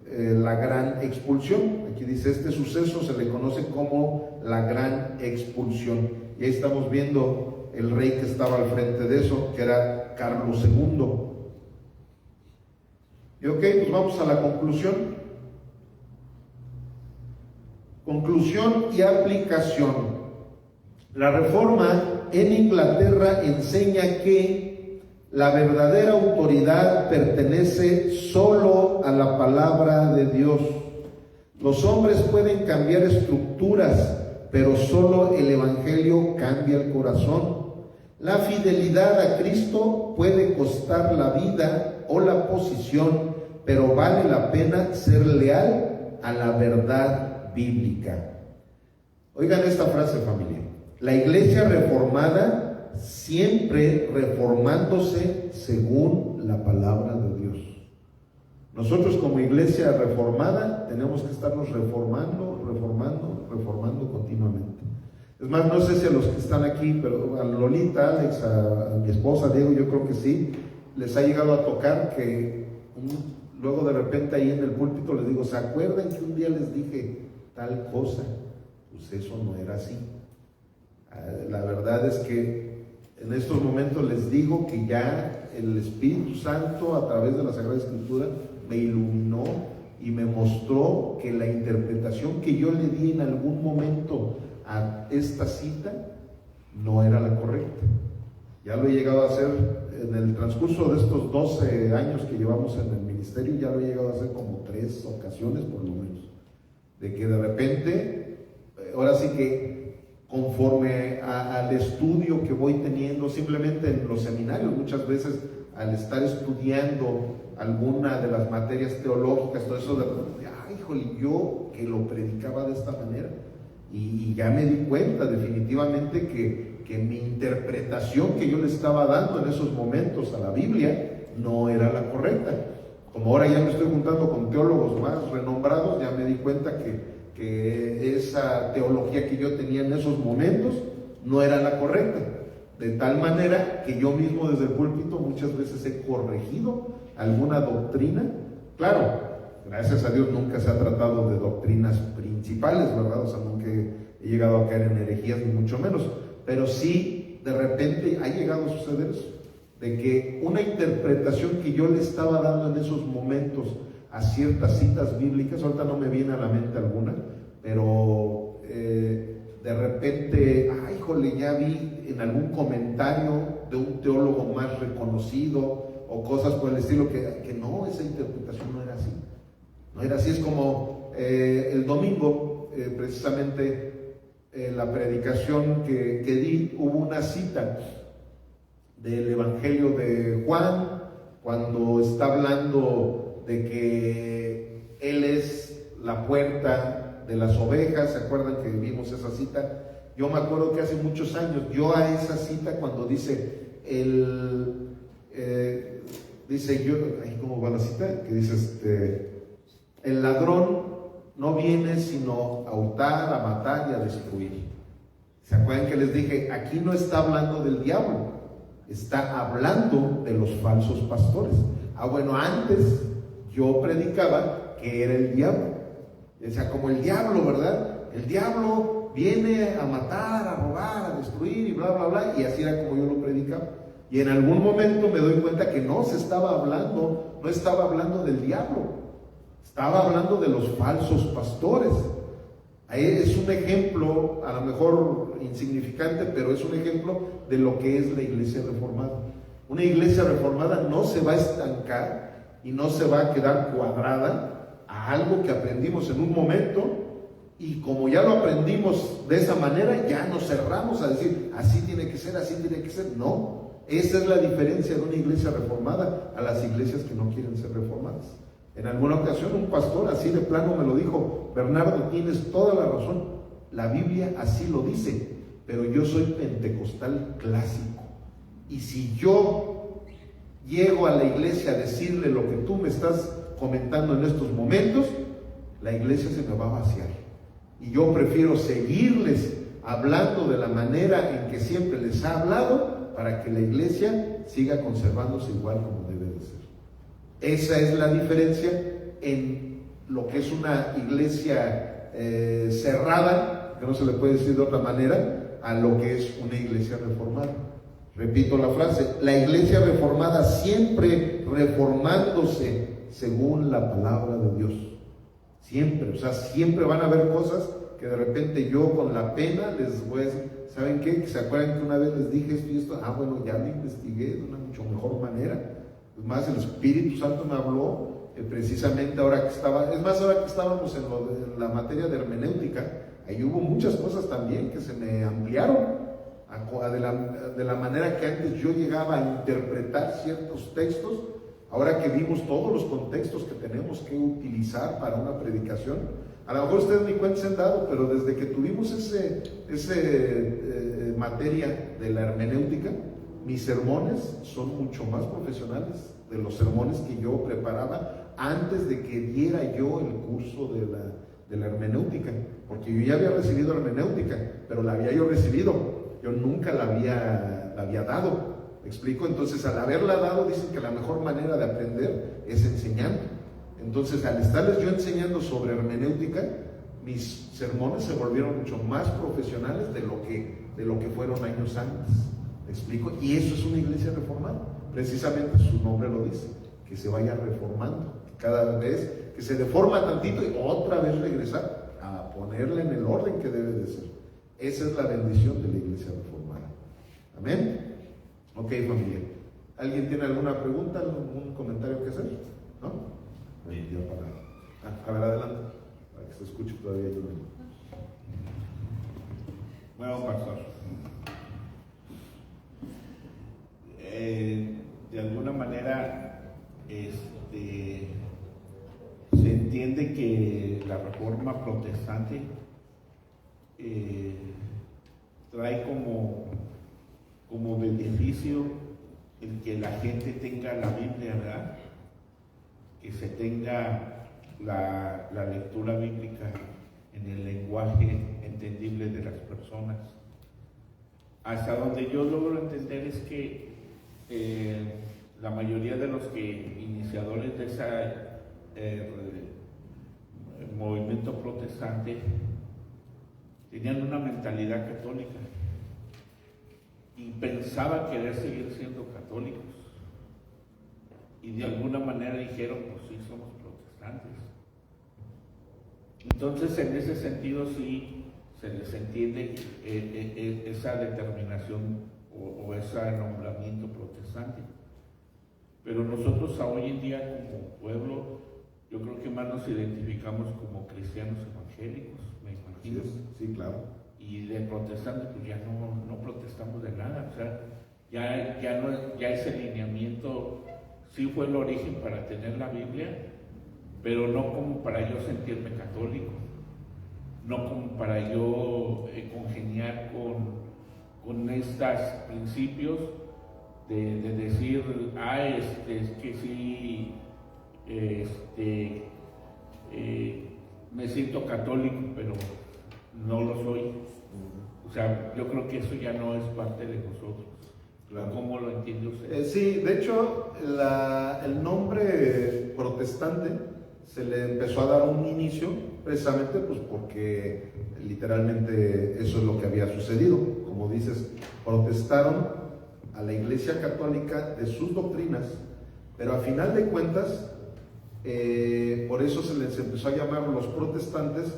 la gran expulsión. Aquí dice, este suceso se le conoce como la gran expulsión. Y ahí estamos viendo el rey que estaba al frente de eso, que era Carlos II. Y ok, pues vamos a la conclusión. Conclusión y aplicación. La reforma en Inglaterra enseña que la verdadera autoridad pertenece solo a la palabra de Dios. Los hombres pueden cambiar estructuras, pero solo el Evangelio cambia el corazón. La fidelidad a Cristo puede costar la vida o la posición, pero vale la pena ser leal a la verdad bíblica. Oigan esta frase, familia. La iglesia reformada siempre reformándose según la palabra de Dios. Nosotros como iglesia reformada tenemos que estarnos reformando continuamente. Es más, no sé si a los que están aquí, pero a Lolita, Alex, a mi esposa, Diego, yo creo que sí, les ha llegado a tocar que luego de repente ahí en el púlpito les digo, ¿se acuerdan que un día les dije tal cosa? Pues eso no era así. La verdad es que en estos momentos les digo que ya el Espíritu Santo a través de la Sagrada Escritura me iluminó y me mostró que la interpretación que yo le di en algún momento a esta cita no era la correcta. Ya lo he llegado a hacer en el transcurso de estos 12 años que llevamos en el ministerio, ya lo he llegado a hacer como 3 ocasiones por lo menos, de que de repente, ahora sí que conforme al estudio que voy teniendo, simplemente en los seminarios, muchas veces al estar estudiando alguna de las materias teológicas, todo eso de repente, ay, híjole, yo que lo predicaba de esta manera, y ya me di cuenta definitivamente que mi interpretación que yo le estaba dando en esos momentos a la Biblia no era la correcta. Como ahora ya me estoy juntando con teólogos más renombrados, ya me di cuenta que esa teología que yo tenía en esos momentos no era la correcta. De tal manera que yo mismo desde el púlpito muchas veces he corregido alguna doctrina. Claro, gracias a Dios nunca se ha tratado de doctrinas principales, ¿verdad? O sea, nunca he llegado a caer en herejías, ni mucho menos. Pero sí, de repente ha llegado a suceder eso, de que una interpretación que yo le estaba dando en esos momentos a ciertas citas bíblicas, ahorita no me viene a la mente alguna, pero de repente, ay, híjole, ya vi en algún comentario de un teólogo más reconocido o cosas por el estilo que no, esa interpretación no era así. No era así. Es como el domingo, precisamente la predicación que di, hubo una cita del Evangelio de Juan, cuando está hablando de que Él es la puerta de las ovejas. ¿Se acuerdan que vimos esa cita? Yo me acuerdo que hace muchos años, yo a esa cita cuando dice ¿cómo va la cita? Que dice, el ladrón no viene sino a hurtar, a matar y a destruir. ¿Se acuerdan que les dije? Aquí no está hablando del diablo, está hablando de los falsos pastores. Bueno, antes yo predicaba que era el diablo. O sea, como el diablo, ¿verdad? El diablo viene a matar, a robar, a destruir y bla, bla, bla. Y así era como yo lo predicaba. Y en algún momento me doy cuenta que no estaba hablando del diablo. Estaba hablando de los falsos pastores. Ahí es un ejemplo, a lo mejor insignificante, pero es un ejemplo de lo que es la iglesia reformada. Una iglesia reformada no se va a estancar y no se va a quedar cuadrada a algo que aprendimos en un momento, y como ya lo aprendimos de esa manera, ya nos cerramos a decir, así tiene que ser, así tiene que ser. No, esa es la diferencia de una iglesia reformada a las iglesias que no quieren ser reformadas. En alguna ocasión un pastor así de plano me lo dijo: Bernardo, tienes toda la razón, la Biblia así lo dice, pero yo soy pentecostal clásico, y si yo llego a la iglesia a decirle lo que tú me estás comentando en estos momentos, la iglesia se me va a vaciar, y yo prefiero seguirles hablando de la manera en que siempre les ha hablado, para que la iglesia siga conservándose igual como debe de ser. Esa es la diferencia en lo que es una iglesia cerrada, que no se le puede decir de otra manera, a lo que es una iglesia reformada. Repito la frase: la iglesia reformada siempre reformándose según la palabra de Dios. Siempre, o sea, siempre van a haber cosas que de repente yo con la pena les voy a decir, ¿saben qué? ¿Se acuerdan que una vez les dije esto y esto? Ah, bueno, ya lo investigué de una mucho mejor manera. Es más, el Espíritu Santo me habló precisamente ahora que estábamos en la materia de hermenéutica, ahí hubo muchas cosas también que se me ampliaron de la manera que antes yo llegaba a interpretar ciertos textos. Ahora que vimos todos los contextos que tenemos que utilizar para una predicación, a lo mejor ustedes ni cuenta se han dado, pero desde que tuvimos materia de la hermenéutica, mis sermones son mucho más profesionales de los sermones que yo preparaba antes de que diera yo el curso de la hermenéutica, porque yo ya había recibido hermenéutica, pero la había yo recibido, yo nunca la había dado. ¿Me explico? Entonces, al haberla dado, dicen que la mejor manera de aprender es enseñando. Entonces, al estarles yo enseñando sobre hermenéutica, mis sermones se volvieron mucho más profesionales de lo que fueron años antes. ¿Me explico? Y eso es una iglesia reformada. Precisamente su nombre lo dice, que se vaya reformando. Cada vez que se deforma tantito y otra vez regresar a ponerla en el orden que debe de ser. Esa es la bendición de la iglesia reformada. Amén. Ok, familia. ¿Alguien tiene alguna pregunta, algún comentario que hacer? ¿No? Bueno, ya a ver, adelante, para que se escuche todavía. Bueno, pastor, de alguna manera se entiende que la reforma protestante trae como beneficio el que la gente tenga la Biblia, ¿verdad? Que se tenga la lectura bíblica en el lenguaje entendible de las personas. Hasta donde yo logro entender es que la mayoría de los iniciadores de ese movimiento protestante tenían una mentalidad católica y pensaban querer seguir siendo católicos, y de alguna manera dijeron, pues sí, somos protestantes. Entonces, en ese sentido sí se les entiende esa determinación o ese nombramiento protestante. Pero nosotros hoy en día como pueblo, yo creo que más nos identificamos como cristianos evangélicos, me imagino. Sí, claro. Y de protestantes, pues ya no protestamos de nada. O sea, ya ese lineamiento sí fue el origen para tener la Biblia, pero no como para yo sentirme católico, no como para yo congeniar con estos principios de decir, es que sí, me siento católico, pero no lo soy. O sea, yo creo que eso ya no es parte de nosotros. Claro. ¿Cómo lo entiende usted? Sí, de hecho, el nombre protestante se le empezó a dar un inicio precisamente pues porque literalmente eso es lo que había sucedido. Como dices, protestaron a la Iglesia Católica de sus doctrinas, pero a final de cuentas, por eso se les empezó a llamar los protestantes,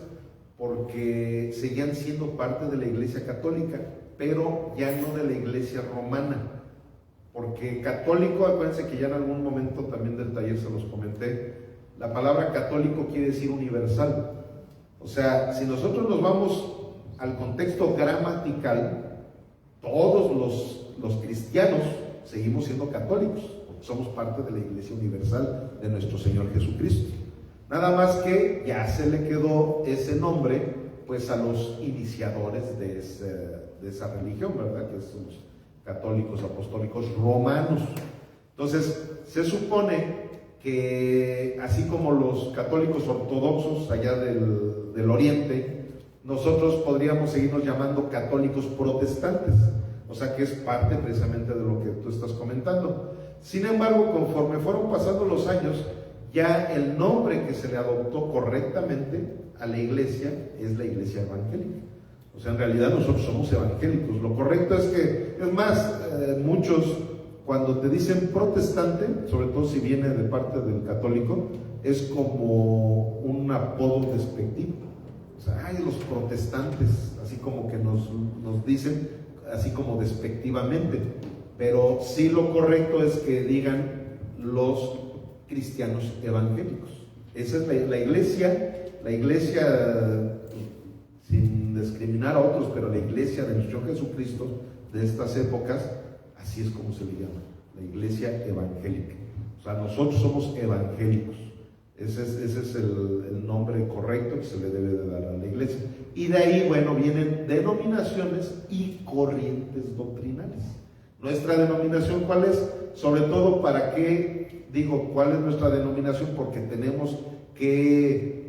porque seguían siendo parte de la Iglesia Católica, pero ya no de la Iglesia Romana. Porque católico, acuérdense que ya en algún momento también del taller se los comenté, la palabra católico quiere decir universal. O sea, si nosotros nos vamos al contexto gramatical, todos los cristianos seguimos siendo católicos, porque somos parte de la Iglesia Universal de nuestro Señor Jesucristo. Nada más que ya se le quedó ese nombre pues a los iniciadores de esa religión, ¿verdad? Que son los católicos apostólicos romanos. Entonces, se supone que así como los católicos ortodoxos allá del oriente, nosotros podríamos seguirnos llamando católicos protestantes, o sea que es parte precisamente de lo que tú estás comentando. Sin embargo, conforme fueron pasando los años, ya el nombre que se le adoptó correctamente a la iglesia es la iglesia evangélica. O sea, en realidad nosotros somos evangélicos. Lo correcto es que, es más, muchos cuando te dicen protestante, sobre todo si viene de parte del católico, es como un apodo despectivo. O sea, ay, los protestantes, así como que nos dicen, así como despectivamente, pero sí lo correcto es que digan los cristianos evangélicos. Esa es la iglesia, sin discriminar a otros, pero la iglesia de nuestro Jesucristo de estas épocas, así es como se le llama, la iglesia evangélica. O sea, nosotros somos evangélicos. Ese es el nombre correcto que se le debe de dar a la iglesia. Y de ahí, bueno, vienen denominaciones y corrientes doctrinales. Nuestra denominación, ¿cuál es? Sobre todo, ¿para qué digo cuál es nuestra denominación? Porque tenemos que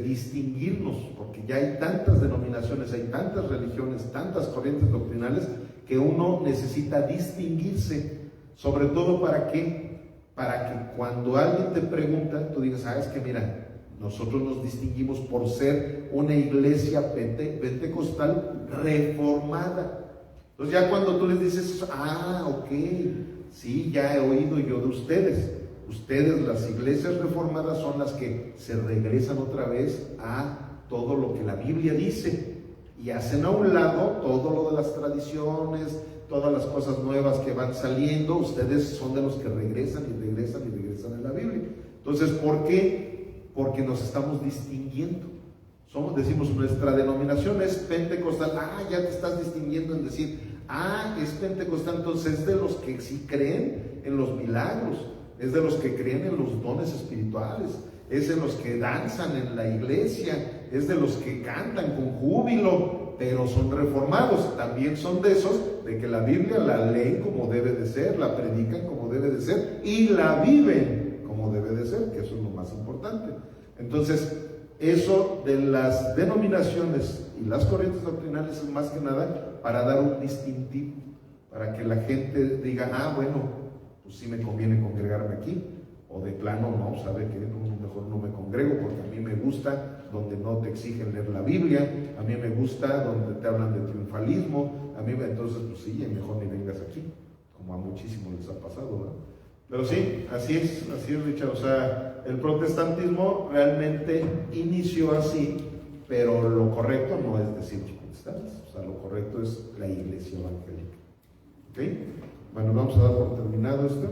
distinguirnos, porque ya hay tantas denominaciones, hay tantas religiones, tantas corrientes doctrinales, que uno necesita distinguirse. Sobre todo, ¿para qué? Para que cuando alguien te pregunta, tú digas, es que mira, nosotros nos distinguimos por ser una iglesia pentecostal reformada. Entonces ya cuando tú les dices, ok, sí, ya he oído yo de ustedes. Ustedes, las iglesias reformadas, son las que se regresan otra vez a todo lo que la Biblia dice y hacen a un lado todo lo de las tradiciones, todas las cosas nuevas que van saliendo. Ustedes son de los que regresan y regresan y regresan a la Biblia. Entonces, ¿por qué? Porque nos estamos distinguiendo. Decimos, nuestra denominación es pentecostal. Ya te estás distinguiendo en decir, es pentecostal. Entonces es de los que sí creen en los milagros, es de los que creen en los dones espirituales, es de los que danzan en la iglesia, es de los que cantan con júbilo, pero son reformados. También son de esos de que la Biblia la leen como debe de ser, la predican como debe de ser y la viven como debe de ser, que eso es lo más importante. Entonces, eso de las denominaciones y las corrientes doctrinales es más que nada para dar un distintivo, para que la gente diga, bueno, pues sí me conviene congregarme aquí, o de plano no, sabe que mejor no me congrego, porque a mí me gusta donde no te exigen leer la Biblia, a mí me gusta donde te hablan de triunfalismo, entonces pues sí, mejor ni vengas aquí, como a muchísimos les ha pasado, ¿verdad? Pero sí, así es, Richard. O sea, el protestantismo realmente inició así, pero lo correcto no es decir los protestantes, o sea, lo correcto es la iglesia evangélica. ¿Ok? Bueno, vamos a dar por terminado esto.